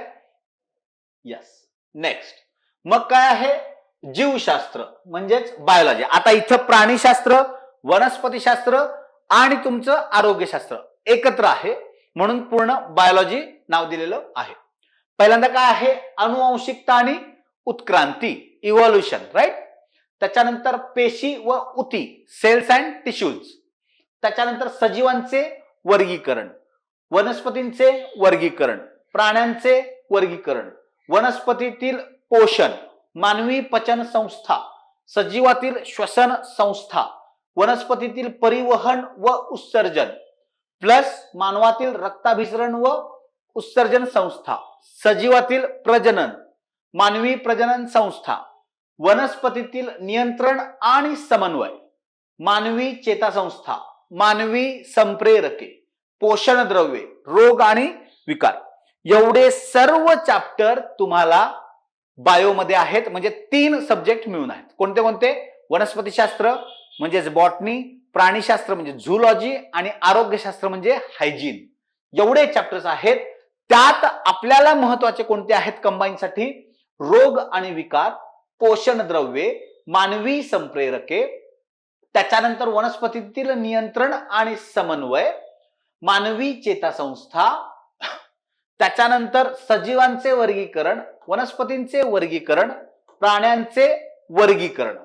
यस. नेक्स्ट मग काय आहे? जीवशास्त्र म्हणजेच बायोलॉजी. आता इथं प्राणीशास्त्र, वनस्पतीशास्त्र आणि तुमचं आरोग्यशास्त्र एकत्र आहे, म्हणून पूर्ण बायोलॉजी नाव दिलेलं आहे. पहिल्यांदा काय आहे? अनुवांशिकता आणि उत्क्रांती, इव्होल्युशन. राईट. त्याच्यानंतर पेशी व उती, सेल्स अँड टिश्यूज. त्याच्यानंतर सजीवांचे वर्गीकरण, वनस्पतींचे वर्गीकरण, प्राण्यांचे वर्गीकरण, वनस्पतीतील पोषण, मानवी पचन संस्था, सजीवातील श्वसन संस्था, वनस्पतीतील परिवहन व उत्सर्जन, प्लस मानवातील रक्ताभिसरण व उत्सर्जन संस्था, सजीवातील प्रजनन, मानवी प्रजनन संस्था, वनस्पतीतील नियंत्रण आणि समन्वय, मानवी चेतासंस्था, मानवी संप्रेरके, पोषण द्रव्ये, रोग आणि विकार. एवढे सर्व चॅप्टर तुम्हाला बायोमध्ये आहेत. म्हणजे 3 सब्जेक्ट मिळून आहेत. कोणते कोणते? वनस्पतीशास्त्र म्हणजेच बॉटनी, प्राणीशास्त्र म्हणजे झूलॉजी आणि आरोग्यशास्त्र म्हणजे हायजीन. एवढे चॅप्टर्स आहेत. त्यात आपल्याला महत्वाचे कोणते आहेत कंबाईनसाठी? रोग आणि विकार, पोषण द्रव्ये, मानवी संप्रेरके, त्याच्यानंतर वनस्पतीतील नियंत्रण आणि समन्वय, मानवी चेतासंस्था, त्याच्यानंतर सजीवांचे वर्गीकरण, वनस्पतींचे वर्गीकरण, प्राण्यांचे वर्गीकरण.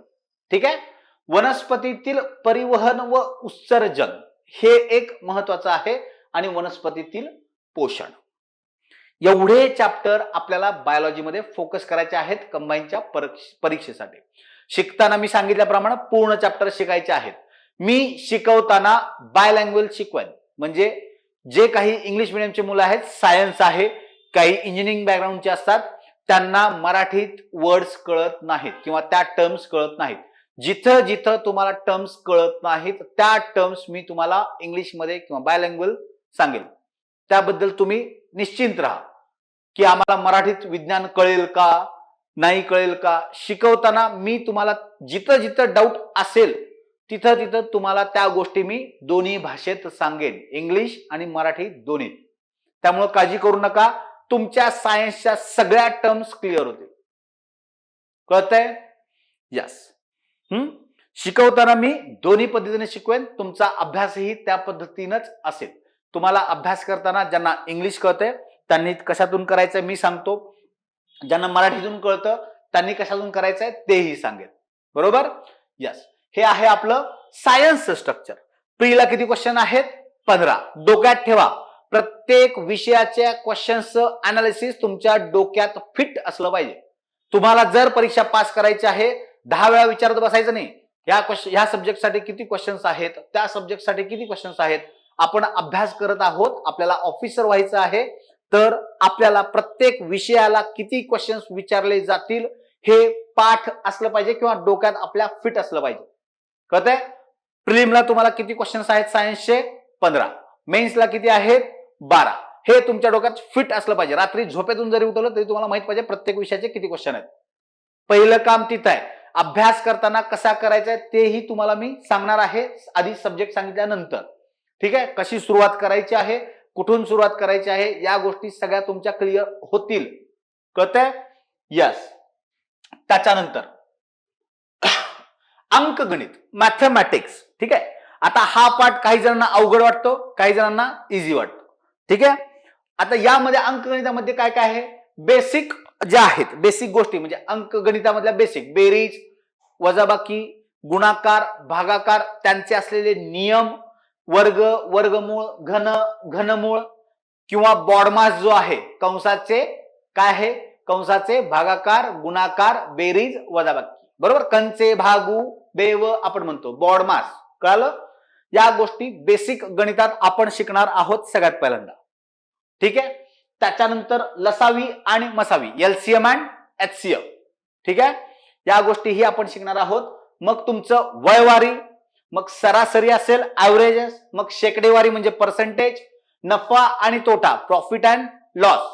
ठीक आहे. वनस्पतीतील परिवहन व उत्सर्जन हे एक महत्वाचं आहे आणि वनस्पतीतील पोषण. एवढे चॅप्टर आपल्याला बायोलॉजीमध्ये फोकस करायचे आहेत कंबाईनच्या परीक्षेसाठी. शिकताना मी सांगितल्याप्रमाणे पूर्ण चॅप्टर शिकायचे आहेत. मी शिकवताना बायलँग्वेज शिकवेन. म्हणजे जे काही इंग्लिश मिडियमचे मुलं आहेत, सायन्स आहे, काही इंजिनिअरिंग बॅकग्राऊंडचे असतात, त्यांना मराठीत वर्ड्स कळत नाहीत किंवा त्या टर्म्स कळत नाहीत. जिथं जिथं तुम्हाला टर्म्स कळत नाहीत त्या टर्म्स मी तुम्हाला इंग्लिशमध्ये किंवा बायलँग्वेज सांगेल. त्याबद्दल तुम्ही निश्चिंत राहा की आम्हाला मराठीत विज्ञान कळेल का नाही कळेल का. शिकवताना मी तुम्हाला जिथं जिथं डाऊट असेल तिथं तिथं तुम्हाला त्या गोष्टी मी दोन्ही भाषेत सांगेन, इंग्लिश आणि मराठी दोन्ही. त्यामुळे काळजी करू नका. तुमच्या सायन्सच्या सगळ्या टर्म्स क्लिअर होतील. कळतंय? यस. शिकवताना मी दोन्ही पद्धतीने शिकवेन. तुमचा अभ्यासही त्या पद्धतीनेच असेल. तुम्हाला अभ्यास करताना ज्यांना इंग्लिश कळतंय त्यांनी कशातून करायचंय मी सांगतो, ज्यांना मराठीतून कळतं त्यांनी कशातून करायचंय तेही सांगेल. बरोबर? यस. हे आहे आपलं सायन्सचं स्ट्रक्चर. प्रीला किती क्वेश्चन आहेत? 15. डोक्यात ठेवा, प्रत्येक विषयाच्या क्वेश्चनचं अनालिसिस तुमच्या डोक्यात फिट असलं पाहिजे. तुम्हाला जर परीक्षा पास करायची आहे 10 वेळा विचारत बसायचं नाही. ह्या सब्जेक्टसाठी किती क्वेश्चन्स आहेत, त्या सब्जेक्टसाठी किती क्वेश्चन्स आहेत. आपण अभ्यास करत आहोत, आपल्याला ऑफिसर व्हायचं आहे, तर आपल्याला प्रत्येक विषयाला किती क्वेश्चन्स विचारले जातील हे पाठ असलं पाहिजे किंवा डोक्यात आपल्या फिट असलं पाहिजे. कळतंय? प्रिलिमला तुम्हाला किती क्वेश्चन्स आहेत सायन्सचे? 15. मेन्सला किती आहेत? 12. हे तुमच्या डोक्यात फिट असलं पाहिजे. रात्री झोपेतून जरी उठवलं तरी तुम्हाला माहित पाहिजे प्रत्येक विषयाचे किती क्वेश्चन आहेत. पहिलं काम तिथं आहे. अभ्यास करताना कसा करायचा आहे तेही तुम्हाला मी सांगणार आहे आधी सब्जेक्ट सांगितल्यानंतर. ठीक आहे? कशी सुरुवात करायची आहे, कुठून सुरुवात करायची आहे, या गोष्टी सगळ्या तुमच्या क्लिअर होतील. कळतंय? यस. त्याच्यानंतर अंकगणित, मॅथमॅटिक्स. ठीक आहे? आता हा पाठ काही जणांना अवघड वाटतो, काही जणांना इझी वाटतो. ठीक आहे? आता यामध्ये अंकगणितामध्ये काय काय आहे? बेसिक ज्या आहेत, बेसिक गोष्टी म्हणजे अंकगणितामधल्या बेसिक, बेरीज, वजाबाकी, गुणाकार, भागाकार, त्यांचे असलेले नियम, वर्ग, वर्गमूळ, घनमूळ किंवा बॉडमास जो आहे, कंसाचे काय आहे? कंसाचे भागाकार, गुणाकार, बेरीज, वजाबाकी. बरोबर? कंचे, भागू, बेव आपण म्हणतो, बॉडमास. कळालं? या गोष्टी बेसिक गणितात आपण शिकणार आहोत सगळ्यात पहिल्यांदा. ठीक आहे? त्याच्यानंतर लसावी आणि मसावी, एलसीएम अँड एचसीएफ. ठीक आहे? या गोष्टीही आपण शिकणार आहोत. मग तुमचं वयवारी, मग सरासरी असेल ऍव्हरेजेस, मग शेकडेवारी म्हणजे पर्सेंटेज, नफा आणि तोटा प्रॉफिट अँड लॉस,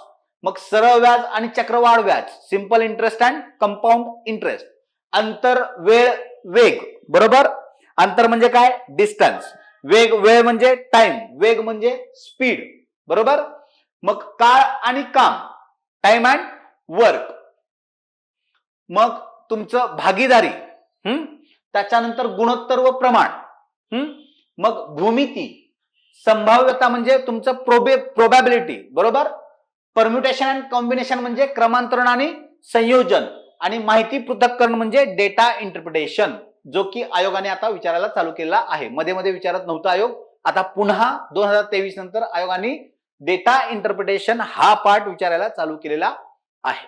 मग सरळ व्याज आणि चक्रवाढ व्याज, simple interest and compound interest, अंतर, वेळ, वेग. बरोबर? अंतर म्हणजे काय? डिस्टन्स. वेग, वेळ म्हणजे टाइम, वेग म्हणजे स्पीड. बरोबर? मग काळ आणि काम, टाइम अँड वर्क. मग तुमचं भागीदारी, त्याच्यानंतर गुणोत्तर व प्रमाण, मग भूमिती, संभाव्यता म्हणजे तुमचं प्रोबॅबिलिटी. बरोबर? परम्युटेशन अँड कॉम्बिनेशन म्हणजे क्रमांतरण आणि संयोजन, आणि माहिती पृथक्करण म्हणजे डेटा इंटरप्रिटेशन, जो की आयोगाने आता विचारायला चालू केलेला आहे. मध्ये मध्ये विचारत नव्हता आयोग, आता पुन्हा 2023 नंतर आयोगाने डेटा इंटरप्रिटेशन हा पार्ट विचारायला चालू केलेला आहे.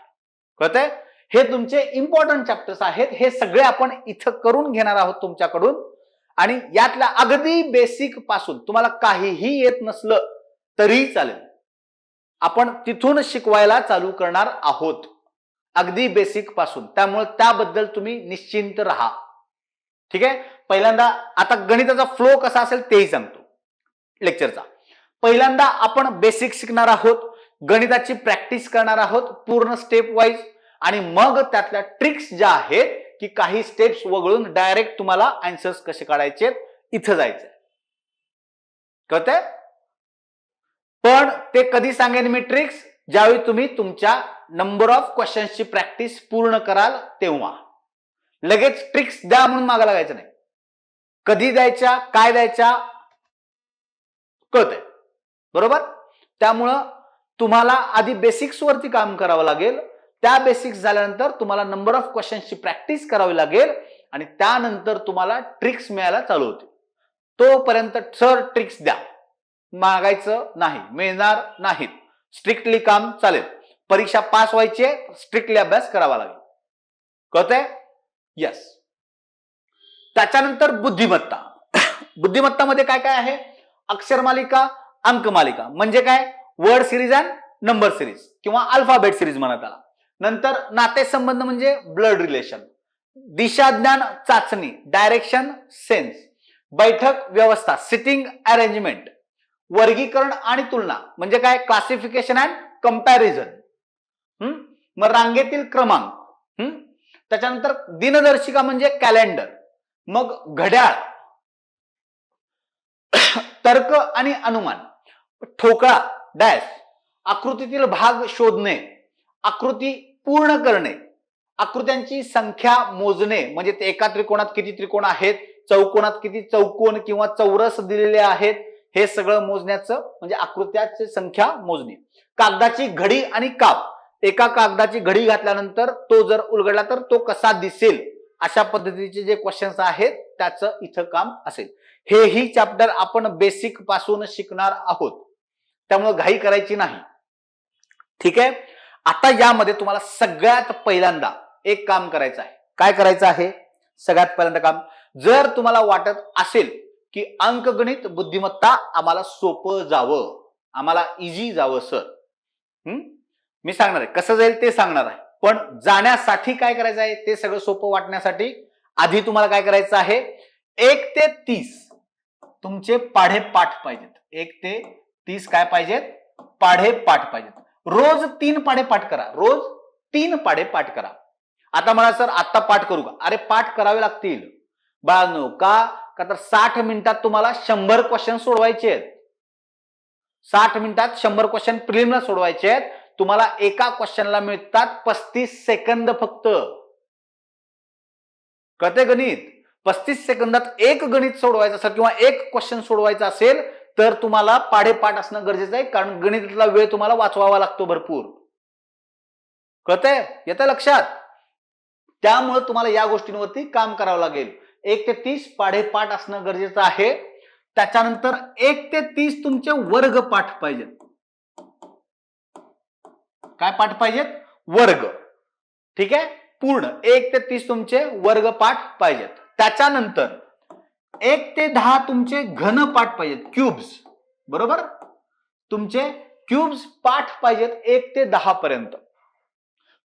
कळतंय? हे तुमचे इम्पॉर्टंट चॅप्टर्स आहेत. हे सगळे आपण इथं करून घेणार आहोत तुमच्याकडून. आणि यातल्या अगदी बेसिक पासून तुम्हाला काहीही येत नसलं तरी चालेल, आपण तिथून शिकवायला चालू करणार आहोत, अगदी बेसिक पासून. त्यामुळे त्याबद्दल तुम्ही निश्चिंत राहा. ठीक आहे. पहिल्यांदा आता गणिताचा फ्लो कसा असेल तेही सांगतो लेक्चरचा. पहिल्यांदा आपण बेसिक शिकणार आहोत, गणिताची प्रॅक्टिस करणार आहोत पूर्ण स्टेप वाईज, आणि मग त्यातल्या ट्रिक्स ज्या आहेत की काही स्टेप्स वगळून डायरेक्ट तुम्हाला आन्सर्स कसे काढायचे इथं जायचंय. कळतंय? पण ते कधी सांगेन मी ट्रिक्स, ज्यावेळी तुम्ही तुमच्या नंबर ऑफ क्वेश्चन्सची प्रॅक्टिस पूर्ण कराल तेव्हा. लगेच ट्रिक्स द्या म्हणून मागे लागायचं नाही. कधी द्यायच्या, काय द्यायच्या कळतंय बरोबर. त्यामुळं तुम्हाला आधी बेसिक्स वरती काम करावं लागेल. त्या बेसिक्स झाल्यानंतर तुम्हाला नंबर ऑफ क्वेश्चन्सची प्रॅक्टिस करावी लागेल आणि त्यानंतर तुम्हाला ट्रिक्स मिळायला चालू होते. तोपर्यंत सर ट्रिक्स द्या मागायचं नाही, मिळणार नाहीत. स्ट्रिक्टली काम चालेल. परीक्षा पास व्हायची, स्ट्रिक्टली अभ्यास करावा लागेल. कळतंय? यस. त्याच्यानंतर बुद्धिमत्ता. बुद्धिमत्तामध्ये काय काय आहे? अक्षरमालिका, अंकमालिका म्हणजे काय? Word series and number series किंवा अल्फाबेट सिरीज म्हणा त्याला. नंतर नातेसंबंध म्हणजे ब्लड रिलेशन, दिशाज्ञान चाचणी, डायरेक्शन सेन्स, बैठक व्यवस्था, सिटिंग अरेंजमेंट, वर्गीकरण आणि तुलना म्हणजे काय? Classification and comparison. मग रांगेतील क्रमांक. त्याच्यानंतर दिनदर्शिका म्हणजे कॅलेंडर, मग घड्याळ, तर्क आणि अनुमान, ठोकळा डॅश, आकृतीतील भाग शोधणे, आकृती पूर्ण करणे, आकृत्यांची संख्या मोजणे म्हणजे ते एका त्रिकोणात किती त्रिकोण आहेत, चौकोनात किती चौकोन किंवा चौरस दिलेले आहेत, हे सगळं मोजण्याचं म्हणजे आकृत्याची संख्या मोजणे. कागदाची घडी आणि काप, एका कागदाची घडी घातल्यानंतर तो जर उलगडला तर तो कसा दिसेल, अशा पद्धतीचे जे क्वेश्चन्स आहेत त्याचं इथं काम असेल. हेही चॅप्टर आपण बेसिक पासून शिकणार आहोत, त्यामुळे घाई करायची नाही. ठीक आहे. आता यामध्ये तुम्हाला सगळ्यात पहिल्यांदा एक काम करायचं आहे. काय करायचं आहे? सगळ्यात पहिल्यांदा काम, जर तुम्हाला वाटत असेल की अंकगणित बुद्धिमत्ता आम्हाला सोपं जावं, आम्हाला इझी जावं सर, मी सांगणार आहे कसं जाईल ते सांगणार आहे. पण जाण्यासाठी काय करायचं आहे ते सगळं सोपं वाटण्यासाठी आधी तुम्हाला काय करायचं आहे? 1 ते 30 तुमचे पाढे पाठ पाहिजेत. 1 ते 30 काय पाहिजेत? पाढे पाठ पाहिजेत. रोज 3 पाढे पाठ करा. रोज 3 पाढे पाठ करा. आता मला सर आता पाठ करू का? अरे पाठ करावे लागतील बाळांनो. का तर 60 मिनिटात तुम्हाला 100 क्वेश्चन सोडवायचे आहेत. 60 मिनिटात 100 क्वेश्चन प्रिलिमला सोडवायचे आहेत. तुम्हाला एका क्वेश्चनला मिळतात 35 सेकंद फक्त. कळते गणित? 35 सेकंदात एक गणित सोडवायचं असेल किंवा एक क्वेश्चन सोडवायचा असेल तर तुम्हाला पाढेपाठ असणं गरजेचं आहे, कारण गणितातला वेळ तुम्हाला वाचवावा लागतो भरपूर. कळतंय? येतं लक्षात? त्यामुळे तुम्हाला या गोष्टींवरती काम करावं लागेल. 1 ते 30 पाढेपाठ असणं गरजेचं आहे. त्याच्यानंतर 1 ते 30 तुमचे वर्ग पाठ पाहिजेत. काय पाठ पाहिजेत? वर्ग. ठीक आहे. पूर्ण 1 ते 30 तुमचे वर्ग पाठ पाहिजेत. त्याच्यानंतर 1 ते 10 तुमचे घन पाठ पाहिजेत, क्यूब्स. बरोबर? तुमचे क्यूब्स पाठ पाहिजेत 1 ते 10 पर्यंत.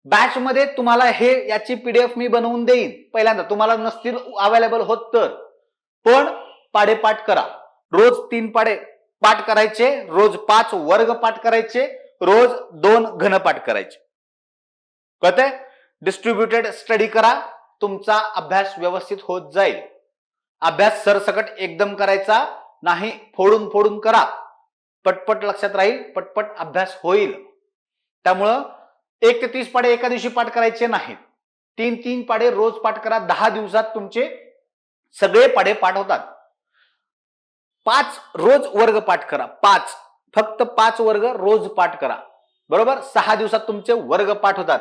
बॅच मध्ये तुम्हाला हे याची पीडीएफ मी बनवून देईन. पहिल्यांदा तुम्हाला नसतील अवेलेबल होत तर, पण पाढेपाठ करा. रोज 3 पाढे पाठ करायचे, रोज 5 वर्ग पाठ करायचे, रोज 2 घनपाठ करायचे. कळतंय? डिस्ट्रीब्युटेड स्टडी करा, तुमचा अभ्यास व्यवस्थित होत जाईल. अभ्यास सरसकट एकदम करायचा नाही, फोडून फोडून करा. पटपट लक्षात राहील, पटपट अभ्यास होईल. त्यामुळं 1 ते 30 पाढे एका दिवशी पाठ करायचे नाहीत. 3 पाढे रोज पाठ करा. 10 दिवसात तुमचे सगळे पाढे पाठ होतात. 5 रोज वर्ग पाठ करा. 5 फक्त 5 वर्ग रोज पाठ करा. बरोबर? 6 दिवसात तुमचे वर्ग पाठ होतात.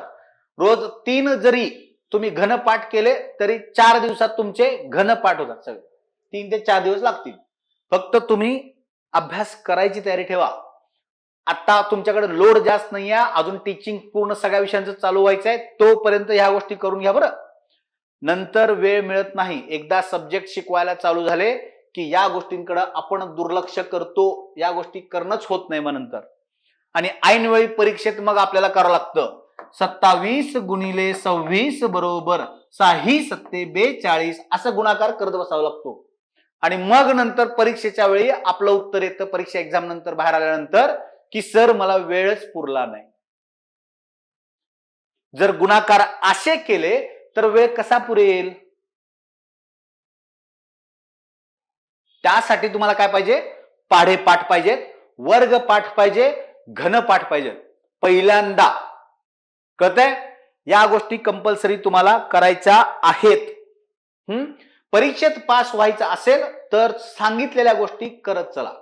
रोज 3 जरी तुम्ही घनपाठ केले तरी 4 दिवसात तुमचे घनपाठ होतात. सगळे 3 ते 4 दिवस लागतील. फक्त तुम्ही अभ्यास करायची तयारी ठेवा. आता तुमच्याकडे लोड जास्त नाहीये, अजून टीचिंग पूर्ण सगळ्या विषयांचं चालू व्हायचं आहे, तोपर्यंत ह्या गोष्टी करून घ्या बरं. नंतर वेळ मिळत नाही. एकदा सब्जेक्ट शिकवायला चालू झाले की या गोष्टींकडे आपण दुर्लक्ष करतो, या गोष्टी करणंच होत नाही मग नंतर. आणि ऐनवेळी परीक्षेत मग आपल्याला करावं लागतं 27 गुणिले 26 बरोबर 6 सत्ते 42 असं गुणाकार करत बसावा लागतो. आणि मग नंतर परीक्षेच्या वेळी आपलं उत्तर येतं परीक्षा एक्झाम नंतर बाहेर आल्यानंतर की सर मला वेळच पुरला नाही. जर गुणाकार असे केले तर वेळ कसा पुरेल? त्यासाठी तुम्हाला काय पाहिजे? पाढे पाठ पाहिजेत, वर्ग पाठ पाहिजे, घन पाठ पाहिजे. पहिल्यांदा कळतंय? या गोष्टी कंपल्सरी तुम्हाला करायच्या आहेत. परीक्षेत पास व्हायचं असेल तर सांगितलेल्या गोष्टी करत चला.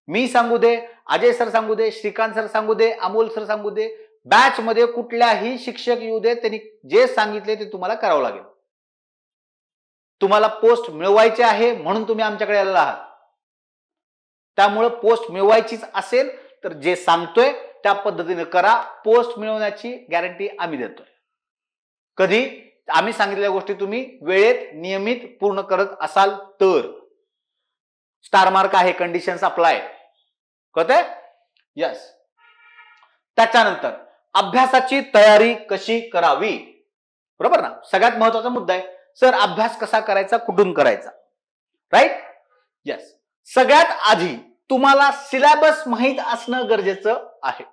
मी सांगू दे, अजय सर सांगू दे, श्रीकांत सर सांगू दे, अमोल सर सांगू दे, बॅच मध्ये कुठल्याही शिक्षक येऊ दे, त्यांनी जे सांगितले ते तुम्हाला करावं लागेल. तुम्हाला पोस्ट मिळवायचे आहे म्हणून तुम्ही आमच्याकडे आलेला आहात. त्यामुळे पोस्ट मिळवायचीच असेल तर जे सांगतोय त्या पद्धतीने करा. पोस्ट मिळवण्याची गॅरंटी आम्ही देतोय. कधी? आम्ही सांगितलेल्या गोष्टी तुम्ही वेळेत नियमित पूर्ण करत असाल तर. स्टार मार्क आहे, कंडिशन्स अप्लाय. कळतंय? यस. त्याच्यानंतर अभ्यासाची तयारी कशी करावी? बरोबर ना? सगळ्यात महत्वाचा मुद्दा आहे. सर अभ्यास कसा करायचा, कुठून करायचा? राईट? यस. सगळ्यात आधी तुम्हाला सिलेबस माहित असणं गरजेचं आहे.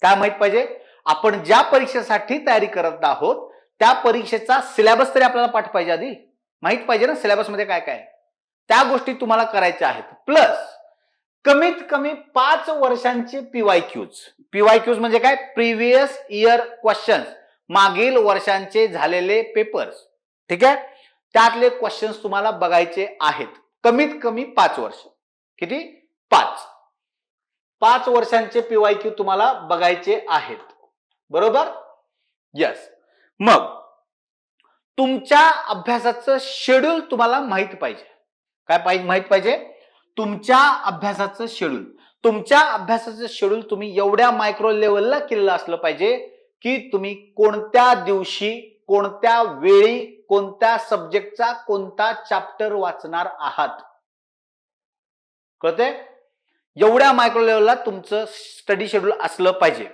काय माहित पाहिजे? आपण ज्या परीक्षेसाठी तयारी करत आहोत त्या परीक्षेचा सिलेबस तरी आपल्याला पाठ पाहिजे, आधी माहित पाहिजे ना सिलेबस मध्ये काय काय. त्या गोष्टी तुम्हाला करायच्या आहेत. प्लस कमीत कमी 5 वर्षांचे पीवायक्यूज. पीवायक्यूज म्हणजे काय? प्रिव्हियस इयर क्वेश्चन्स, मागील वर्षांचे झालेले पेपर्स. ठीक आहे? त्यातले क्वेश्चन्स तुम्हाला बघायचे आहेत. कमीत कमी 5 वर्ष. किती? 5 वर्षांचे पीवायक्यू तुम्हाला बघायचे आहेत. बरोबर? यस. मग तुमच्या अभ्यासाचं शेड्यूल तुम्हाला माहित पाहिजे. काय माहित पाहिजे? तुमच्या अभ्यासाचं शेड्यूल. तुमच्या अभ्यासाचं शेड्यूल तुम्ही एवढ्या मायक्रो लेवलला केलेलं असलं पाहिजे की तुम्ही कोणत्या दिवशी, कोणत्या वेळी, कोणत्या सब्जेक्टचा कोणता चॅप्टर वाचणार आहात. कळतंय? एवढ्या मायक्रो लेवलला तुमचं स्टडी शेड्यूल असलं पाहिजे.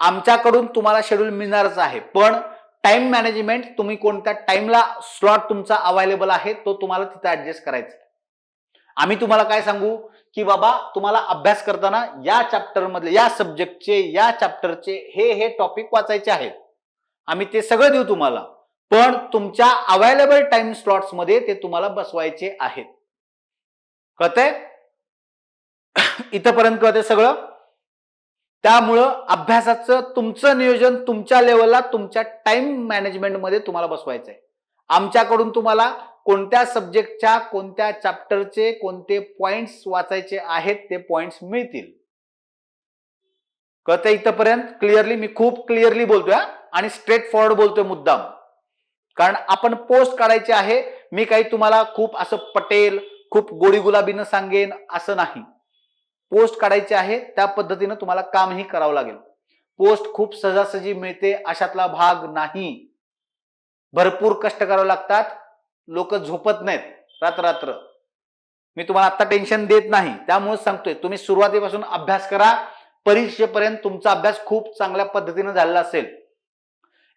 आमच्याकडून तुम्हाला शेड्यूल मिळणारच आहे, पण टाइम मॅनेजमेंट, तुम्ही कोणत्या टाइमला स्लॉट तुमचा अवेलेबल आहे तो तुम्हाला तिथे ऍडजस्ट करायचा. आम्ही तुम्हाला काय सांगू की बाबा तुम्हाला अभ्यास करताना या चॅप्टर मधले, या सब्जेक्टचे, या चॅप्टरचे हे टॉपिक वाचायचे आहेत. आम्ही ते सगळं देऊ तुम्हाला, पण तुमच्या अवेलेबल टाइम स्लॉट्स मध्ये ते तुम्हाला बसवायचे आहेत. कळतंय? इथपर्यंत कळतंय सगळं? त्यामुळं अभ्यासाचं तुमचं नियोजन तुमच्या लेवलला, तुमच्या टाइम मॅनेजमेंट मध्ये तुम्हाला बसवायचं आहे. आमच्याकडून तुम्हाला कोणत्या सब्जेक्टच्या, कोणत्या चॅप्टरचे कोणते पॉइंट्स वाचायचे आहेत ते पॉइंट्स मिळतील. कळतंय इथपर्यंत क्लिअरली? मी खूप क्लिअरली बोलतोय आणि स्ट्रेट फॉरवर्ड बोलतोय मुद्दाम, कारण आपण पोस्ट काढायची आहे. मी काही तुम्हाला खूप असं पटेल, खूप गोडी गुलाबीनं सांगेन असं नाही. पोस्ट काढायची आहे त्या पद्धतीनं तुम्हाला कामही करावं लागेल. पोस्ट खूप सहजासहजी मिळते अशातला भाग नाही. भरपूर कष्ट करावे लागतात. लोक झोपत नाहीत रात्र. मी तुम्हाला आता टेन्शन देत नाही, त्यामुळे सांगतोय तुम्ही सुरुवातीपासून अभ्यास करा. परीक्षेपर्यंत तुमचा अभ्यास खूप चांगल्या पद्धतीने झालेला असेल.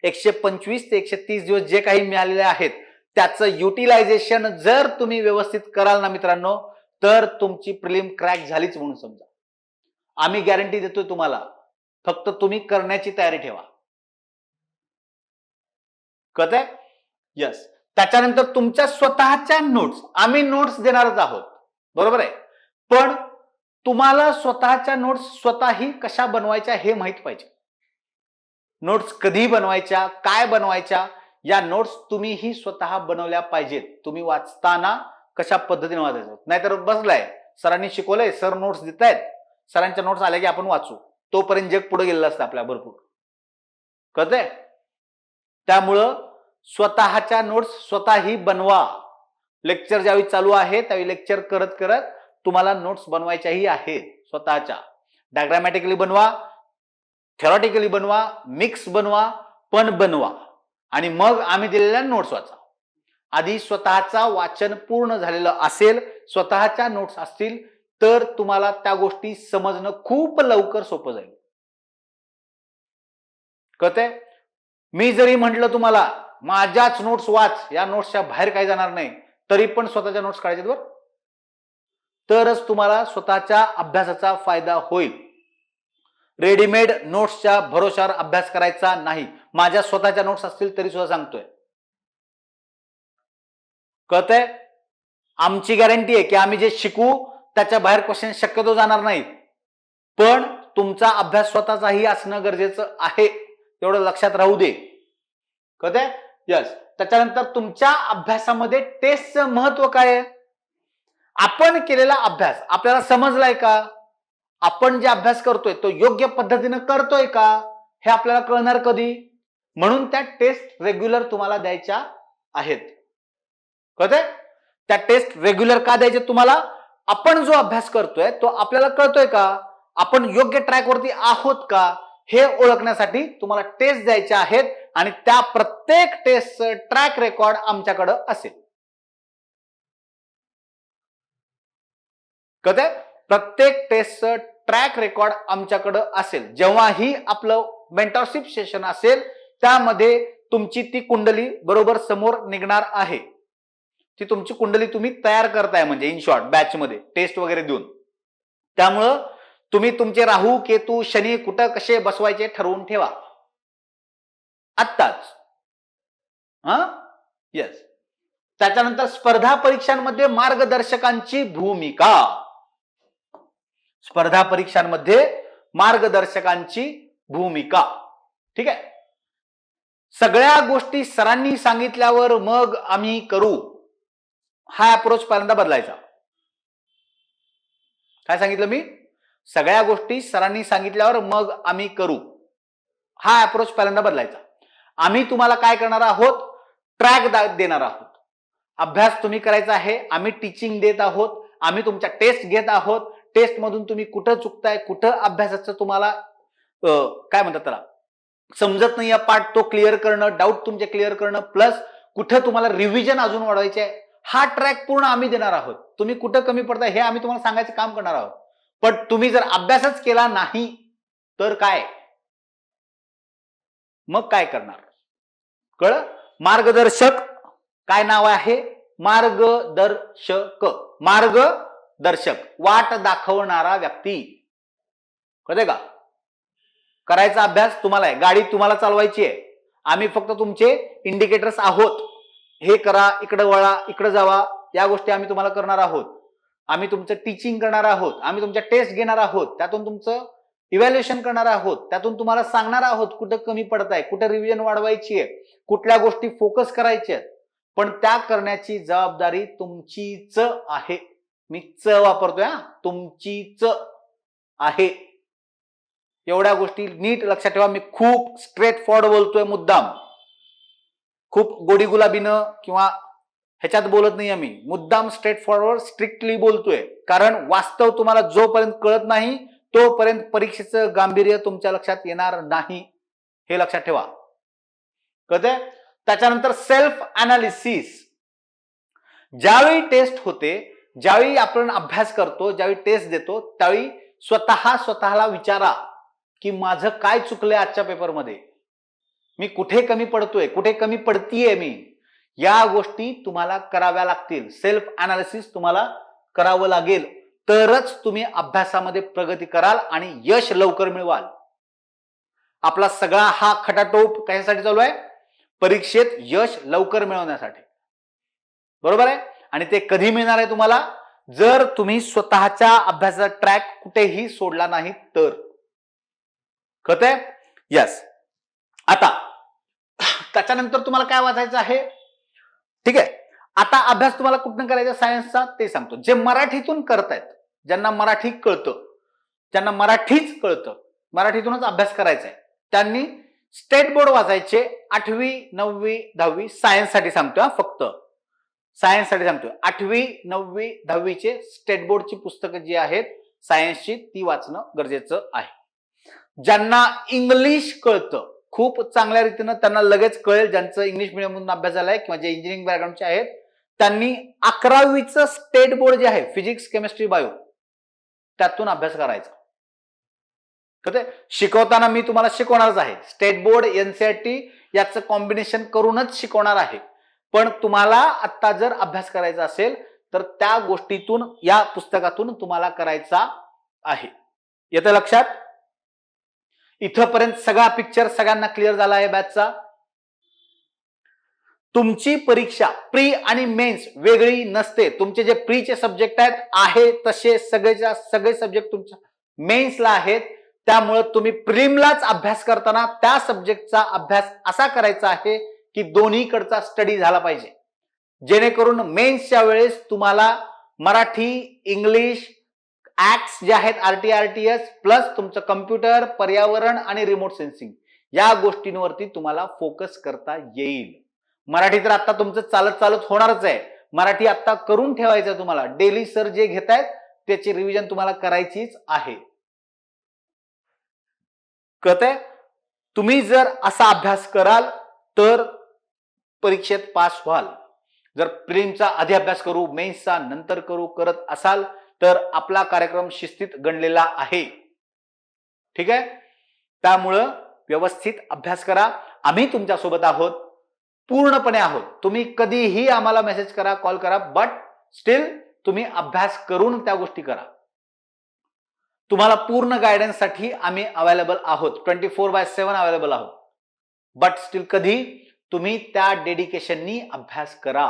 125 ते 130 दिवस जे काही मिळालेले आहेत त्याचं युटिलायझेशन जर तुम्ही व्यवस्थित कराल ना मित्रांनो, तर तुमची प्रिलिम क्रॅक झालीच म्हणून समजा. आम्ही गॅरंटी देतोय तुम्हाला. फक्त तुम्ही करण्याची तयारी ठेवा. कळतंय? यस. त्याच्यानंतर तुमच्या स्वतःच्या नोट्स, आम्ही नोट्स देणारच आहोत, बरोबर आहे, पण तुम्हाला स्वतःच्या नोट्स स्वतःही कशा बनवायच्या हे माहित पाहिजे. नोट्स कधी बनवायच्या, काय बनवायच्या, या नोट्स तुम्हीही स्वतः बनवल्या पाहिजेत. तुम्ही वाचताना कशा पद्धतीने वाचायचं. नाहीतर बसलाय, सरांनी शिकवलंय, सर नोट्स देत आहेत, सरांच्या नोट्स आल्या की आपण वाचू, तोपर्यंत जग पुढे गेलेलं असतं आपल्या भरपूर. कळतंय? त्यामुळं स्वतःच्या नोट्स स्वतःही बनवा. लेक्चर ज्यावेळी चालू आहे त्यावेळी लेक्चर करत करत तुम्हाला नोट्स बनवायच्याही आहेत स्वतःच्या. डायग्रामॅटिकली बनवा, थेरॉटिकली बनवा, मिक्स बनवा, पण बनवा. आणि मग आम्ही दिलेल्या नोट्स वाचा. आधी स्वतःचा वाचन पूर्ण झालेलं असेल, स्वतःच्या नोट्स असतील, तर तुम्हाला त्या गोष्टी समजणं खूप लवकर सोपं जाईल. कळतंय? मी जरी म्हटलं तुम्हाला माझ्याच नोट्स वाच, या नोट्सच्या बाहेर काही जाणार नाही, तरी पण स्वतःच्या नोट्स काढायचे बरं, तरच तुम्हाला स्वतःच्या अभ्यासाचा फायदा होईल. रेडीमेड नोट्सच्या भरोशावर अभ्यास करायचा नाही. माझ्या स्वतःच्या नोट्स असतील तरी सुद्धा सांगतोय. कळतंय? आमची गॅरंटी आहे की आम्ही जे शिकू त्याच्या बाहेर क्वेश्चन शक्यतो जाणार नाहीत. पण तुमचा अभ्यास स्वतःचाही असणं गरजेचं आहे, एवढं लक्षात राहू दे. कळतंय? यस. त्याच्यानंतर तुमच्या अभ्यासामध्ये टेस्टचं महत्व काय आहे? आपण केलेला अभ्यास आपल्याला समजलाय का? आपण जे अभ्यास करतोय तो योग्य पद्धतीने करतोय का? हे आपल्याला कळणार कधी? म्हणून त्या टेस्ट रेग्युलर तुम्हाला द्यायच्या आहेत. कळतंय? त्या टेस्ट रेग्युलर का द्यायचे तुम्हाला? आपण जो अभ्यास करतोय तो आपल्याला कळतोय का? आपण योग्य ट्रॅकवरती आहोत का? हे ओळखण्यासाठी तुम्हाला टेस्ट द्यायच्या आहेत आणि त्या प्रत्येक टेस्टचं ट्रॅक रेकॉर्ड आमच्याकडे असेल. कळतंय? प्रत्येक टेस्टचं ट्रॅक रेकॉर्ड आमच्याकडे असेल. जेव्हाही आपलं मेंटरशिप सेशन असेल त्यामध्ये तुमची ती कुंडली बरोबर समोर निघणार आहे. ती तुमची कुंडली तुम्ही तयार करताय, म्हणजे इन शॉर्ट बॅच मध्ये टेस्ट वगैरे देऊन. त्यामुळं तुम्ही तुमचे राहू, केतू, शनी कुठं कसे बसवायचे ठरवून ठेवा आत्ताच. येस. त्याच्यानंतर स्पर्धा परीक्षांमध्ये मार्गदर्शकांची भूमिका. स्पर्धा परीक्षांमध्ये मार्गदर्शकांची भूमिका. ठीक आहे. सगळ्या गोष्टी सरांनी सांगितल्यावर मग आम्ही करू, हा अप्रोच पहिल्यांदा बदलायचा. काय सांगितलं मी? सगळ्या गोष्टी सरांनी सांगितल्यावर मग आम्ही करू, हा अप्रोच पहिल्यांदा बदलायचा. आम्ही तुम्हाला काय करणार आहोत? ट्रॅक देणार आहोत. अभ्यास तुम्ही करायचा आहे, आम्ही टीचिंग देत आहोत, आम्ही तुमच्या टेस्ट घेत आहोत. टेस्ट मधून तुम्ही कुठं चुकताय, कुठं अभ्यासाचं तुम्हाला काय म्हणतात त्याला समजत नाही पार्ट, तो क्लिअर करणं, डाऊट तुमचे क्लिअर करणं, प्लस कुठं तुम्हाला रिव्हिजन अजून वाढवायचे आहे, हा ट्रॅक पूर्ण आम्ही देणार आहोत. तुम्ही कुठं कमी पडताय हे आम्ही तुम्हाला सांगायचं काम करणार आहोत. पण तुम्ही जर अभ्यासच केला नाही तर काय, मग काय करणार? कळ? मार्गदर्शक काय नाव आहे? मार्गदर्शक. मार्गदर्शक, वाट दाखवणारा व्यक्ती. कळतंय का? करायचा अभ्यास तुम्हाला आहे, गाडी तुम्हाला चालवायची आहे, आम्ही फक्त तुमचे इंडिकेटर्स आहोत. हे करा, इकडे वळा, इकडे जावा, या गोष्टी आम्ही तुम्हाला करणार आहोत. आम्ही तुमचं टीचिंग करणार आहोत, आम्ही तुमच्या टेस्ट घेणार आहोत, त्यातून तुमचं इव्हॅल्युएशन करणार आहोत, त्यातून तुम्हाला सांगणार आहोत कुठं कमी पडताय, कुठं रिव्हिजन वाढवायची आहे, कुठल्या गोष्टी फोकस करायच्या आहेत. पण त्या करण्याची जबाबदारी तुमचीच आहे. मी च वापरतोय, तुमचीच आहे. एवढ्या गोष्टी नीट लक्षात ठेवा. मी खूप स्ट्रेट फॉरवर्ड बोलतोय, मुद्दाम खूप गोडी गुलाबीनं किंवा ह्याच्यात बोलत नाही आम्ही, मुद्दाम स्ट्रेट फॉरवर्ड स्ट्रिक्टली बोलतोय. कारण वास्तव तुम्हाला जोपर्यंत कळत नाही तोपर्यंत परीक्षेचं गांभीर्य तुमच्या लक्षात येणार नाही, हे लक्षात ठेवा. कळतंय? त्याच्यानंतर सेल्फ अनालिसिस. ज्यावेळी टेस्ट होते, ज्यावेळी आपण अभ्यास करतो, ज्यावेळी टेस्ट देतो, त्यावेळी स्वतःला विचारा की माझं काय चुकलंय आजच्या पेपरमध्ये, मी कुठे कमी पडतोय, कुठे कमी पडतीये मी. या गोष्टी तुम्हाला कराव्या लागतील. सेल्फ अनालिसिस तुम्हाला करावं लागेल, तरच तुम्ही अभ्यासामध्ये प्रगती कराल आणि यश लवकर मिळवाल. आपला सगळा हा खटाटोप कशासाठी चालू आहे? परीक्षेत यश लवकर मिळवण्यासाठी. बरोबर आहे? आणि ते कधी मिळणार आहे तुम्हाला? जर तुम्ही स्वतःच्या अभ्यासाचा ट्रॅक कुठेही सोडला नाही तर. कळतंय? यस. आता त्याच्यानंतर तुम्हाला काय वाचायचं आहे? ठीक आहे. आता अभ्यास तुम्हाला कुठून करायचा सायन्सचा ते सांगतो. जे मराठीतून करतायत, ज्यांना मराठी कळतं, ज्यांना मराठीच कळतं, मराठीतूनच अभ्यास करायचा आहे, त्यांनी स्टेट बोर्ड वाचायचे. 8वी 9वी 10वी सायन्ससाठी सांगतोय, फक्त सायन्ससाठी सांगतोय. 8वी 9वी 10वीचे स्टेट बोर्डची पुस्तकं जी आहेत सायन्सची, ती वाचणं गरजेचं आहे. ज्यांना इंग्लिश कळतं, खूप चांगल्या रीतीनं त्यांना लगेच कळेल, ज्यांचं इंग्लिश मीडियम मधून अभ्यास झालाय किंवा जे इंजिनिअरिंग बॅकग्राऊंडचे आहेत, त्यांनी 11वीचं स्टेट बोर्ड जे आहे फिजिक्स, केमिस्ट्री, बायो त्यातून अभ्यास करायचा. शिकवताना मी तुम्हाला शिकवणारच आहे. स्टेट बोर्ड, एनसीईआरटी याचं कॉम्बिनेशन करूनच शिकवणार आहे. पण तुम्हाला आता जर अभ्यास करायचा असेल तर त्या गोष्टीतून, या पुस्तकातून तुम्हाला करायचा आहे. येतं लक्षात? इथपर्यंत सगळा पिक्चर सगळ्यांना क्लिअर झाला आहे बॅचचा. तुमची परीक्षा प्री आणि मेन्स वेगळी नसते. तुमचे जे प्रीचे सब्जेक्ट आहे तसे सगळे सब्जेक्ट तुमच्या मेन्सला आहेत. त्यामुळे तुम्ही प्रीलिमलाच अभ्यास करताना त्या सब्जेक्टचा अभ्यास असा करायचा आहे की दोन्हीकडचा स्टडी झाला पाहिजे, जेणेकरून मेन्सच्या वेळेस तुम्हाला मराठी, इंग्लिश, ऍक्ट्स जे आहेत आरटीआरटीएस प्लस तुमचं कम्प्युटर, पर्यावरण आणि रिमोट सेन्सिंग या गोष्टींवरती तुम्हाला फोकस करता येईल. मराठी तर आता तुमचं चालत चालत होणारच आहे. मराठी आता करून ठेवायचं तुम्हाला. डेली सर जे घेतायत त्याची रिव्हिजन तुम्हाला करायचीच आहे. कळतंय? तुम्ही जर असा अभ्यास कराल तर परीक्षेत पास व्हाल. जर प्रीलिमचा आधी अभ्यास करू, मेन्सचा नंतर करू करत असाल तर आपला कार्यक्रम शिस्तीत गणलेला आहे. ठीक आहे? त्यामुळं व्यवस्थित अभ्यास करा. आम्ही तुमच्या सोबत आहोत, पूर्णपणे आहोत. तुम्ही कधीही आम्हाला मेसेज करा, कॉल करा, बट स्टील तुम्ही अभ्यास करून त्या गोष्टी करा. तुम्हाला पूर्ण गायडन्ससाठी आम्ही अवेलेबल आहोत, 24/7 अवेलेबल आहोत. बट स्टील कधी तुम्ही त्या डेडिकेशननी अभ्यास करा.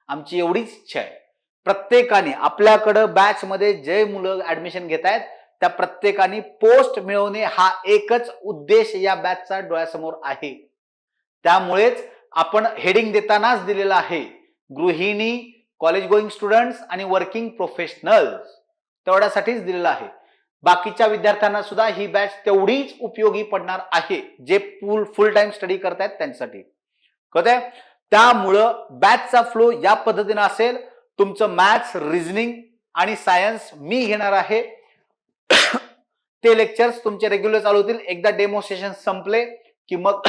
आमची एवढीच इच्छा आहे. प्रत्येकाने आपल्याकडं बॅच मध्ये जे मुलं ऍडमिशन घेत आहेत त्या प्रत्येकाने पोस्ट मिळवणे हा एकच उद्देश या बॅचचा डोळ्यासमोर आहे. त्यामुळेच आपण हेडिंग देतानाच दिलेला आहे, गृहिणी, कॉलेज गोईंग स्टुडंट्स आणि वर्किंग प्रोफेशनल्स, तेवढ्यासाठीच दिलेला आहे. बाकीच्या विद्यार्थ्यांना सुद्धा ही बॅच तेवढीच उपयोगी पडणार आहे जे फुल टाइम स्टडी करतायत त्यांच्यासाठी. कळतंय? त्यामुळं बॅचचा फ्लो या पद्धतीने असेल. तुमचं मॅथ्स, रिझनिंग आणि सायन्स मी घेणार आहे. ते लेक्चर्स तुमचे रेग्युलर चालू होतील. एकदा डेमो सेशन संपले की मग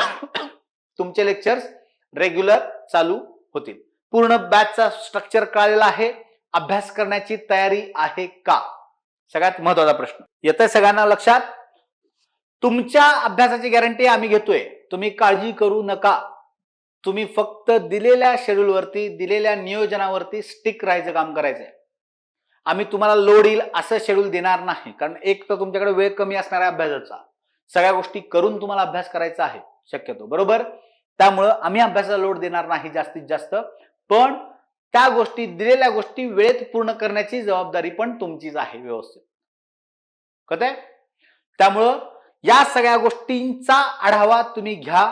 तुमचे लेक्चर्स रेग्युलर चालू होतील. पूर्ण बॅचचा स्ट्रक्चर कळलेला आहे. अभ्यास करण्याची तयारी आहे का? सगळ्यात महत्वाचा प्रश्न येतोय सगळ्यांना लक्षात? तुमच्या अभ्यासाची गॅरंटी आम्ही घेतोय. तुम्ही काळजी करू नका. तुम्ही फक्त दिलेल्या शेड्यूलवरती, दिलेल्या नियोजनावरती स्टिक राहायचं काम करायचंय. आम्ही तुम्हाला लोड येईल असं शेड्यूल देणार नाही, कारण एक तर तुमच्याकडे वेळ कमी असणार आहे अभ्यासाचा. सगळ्या गोष्टी करून तुम्हाला अभ्यास करायचा आहे शक्यतो, बरोबर? त्यामुळं आम्ही अभ्यासाला लोड देणार नाही जास्तीत जास्त. पण त्या गोष्टी, दिलेल्या गोष्टी वेळेत पूर्ण करण्याची जबाबदारी पण तुमचीच आहे व्यवस्थित. कळतंय? त्यामुळं या सगळ्या गोष्टींचा आढावा तुम्ही घ्या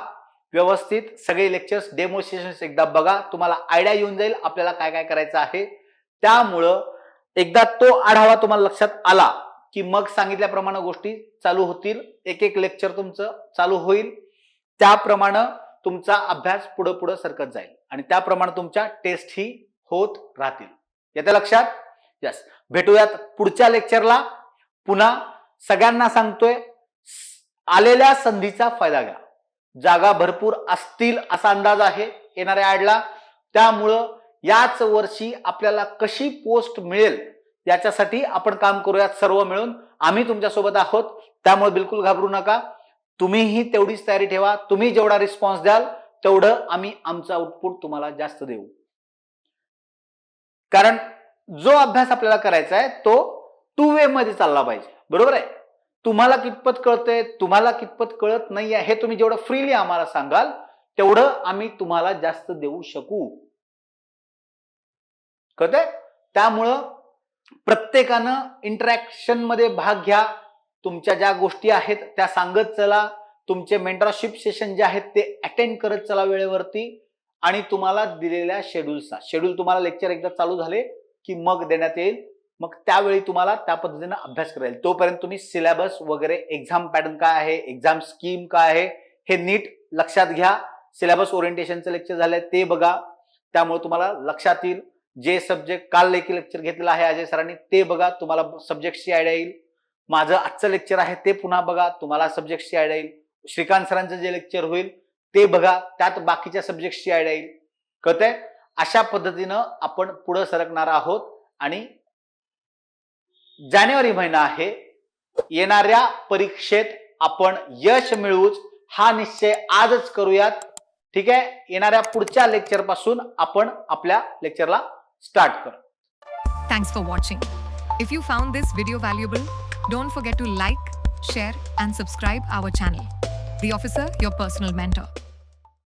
व्यवस्थित. सगळे लेक्चर्स, डेमो सेशन्स एकदा बघा, तुम्हाला आयडिया येऊन जाईल आपल्याला काय काय करायचं आहे. त्यामुळं एकदा तो आढावा तुम्हाला लक्षात आला की मग सांगितल्याप्रमाणे गोष्टी चालू होतील. एक एक लेक्चर तुमचं चालू होईल. त्याप्रमाणे तुमचा अभ्यास पुढे पुढे सरकत जाईल आणि त्याप्रमाणे तुमच्या टेस्ट ही होत राहतील. येते लक्षात? यस. भेटूयात पुढच्या लेक्चरला. पुन्हा सगळ्यांना सांगतोय, आलेल्या संधीचा फायदा घ्या. जागा भरपूर असतील असा अंदाज आहे येणाऱ्या ऍडला. त्यामुळं याच वर्षी आपल्याला कशी पोस्ट मिळेल याच्यासाठी आपण काम करूयात सर्व मिळून. आम्ही तुमच्या सोबत आहोत, त्यामुळे बिलकुल घाबरू नका. तुम्हीही तेवढीच तयारी ठेवा. तुम्ही जेवढा रिस्पॉन्स द्याल तेवढं आम्ही आमचं आउटपुट तुम्हाला जास्त देऊ. कारण जो अभ्यास आपल्याला करायचा आहे तो 2 वे मध्ये चालला पाहिजे, बरोबर आहे? तुम्हाला कितपत कळतंय, तुम्हाला कितपत कळत नाहीये, हे तुम्ही जेवढं फ्रीली आम्हाला सांगाल तेवढं आम्ही तुम्हाला जास्त देऊ शकू. कळतंय? त्यामुळं प्रत्येकानं इंटरॅक्शन मध्ये भाग घ्या. तुमच्या ज्या गोष्टी आहेत त्या सांगत चला. तुमचे मेंटरशिप सेशन जे आहेत ते अटेंड करत चला वेळेवरती. आणि तुम्हाला दिलेल्या शेड्यूल तुम्हाला लेक्चर एकदा चालू झाले की मग देण्यात येईल. मग त्यावेळी तुम्हाला त्या पद्धतीने अभ्यास करायला. तोपर्यंत तुम्ही सिलेबस वगैरे, एक्झाम पॅटर्न काय आहे, एक्झाम स्कीम काय आहे हे नीट लक्षात घ्या. सिलेबस ओरिएंटेशनचं लेक्चर झालंय ते बघा. त्यामुळे तुम्हाला लक्षात येईल. जे सब्जेक्ट काल लेक्चर घेतलेलं आहे अजय सरांनी ते बघा, तुम्हाला सब्जेक्टची आयडिया येईल. माझं आजचं लेक्चर आहे ते पुन्हा बघा, तुम्हाला सब्जेक्टची आयडिया येईल. श्रीकांत सरांचं जे लेक्चर होईल ते बघा, त्यात बाकीच्या सब्जेक्टची आयडिया येईल. कळतंय? अशा पद्धतीनं आपण पुढे सरकणार आहोत आणि जानेवारी महिना आहे, येणाऱ्या परीक्षेत आपण यश मिळवूच हा निश्चय आजच करूयात. ठीक आहे? येणाऱ्या पुढच्या लेक्चर पासून आपण आपल्या लेक्चरला स्टार्ट करू. Thanks for watching. If you found this video valuable, don't forget to like, share and subscribe our channel. The Officer, your personal mentor.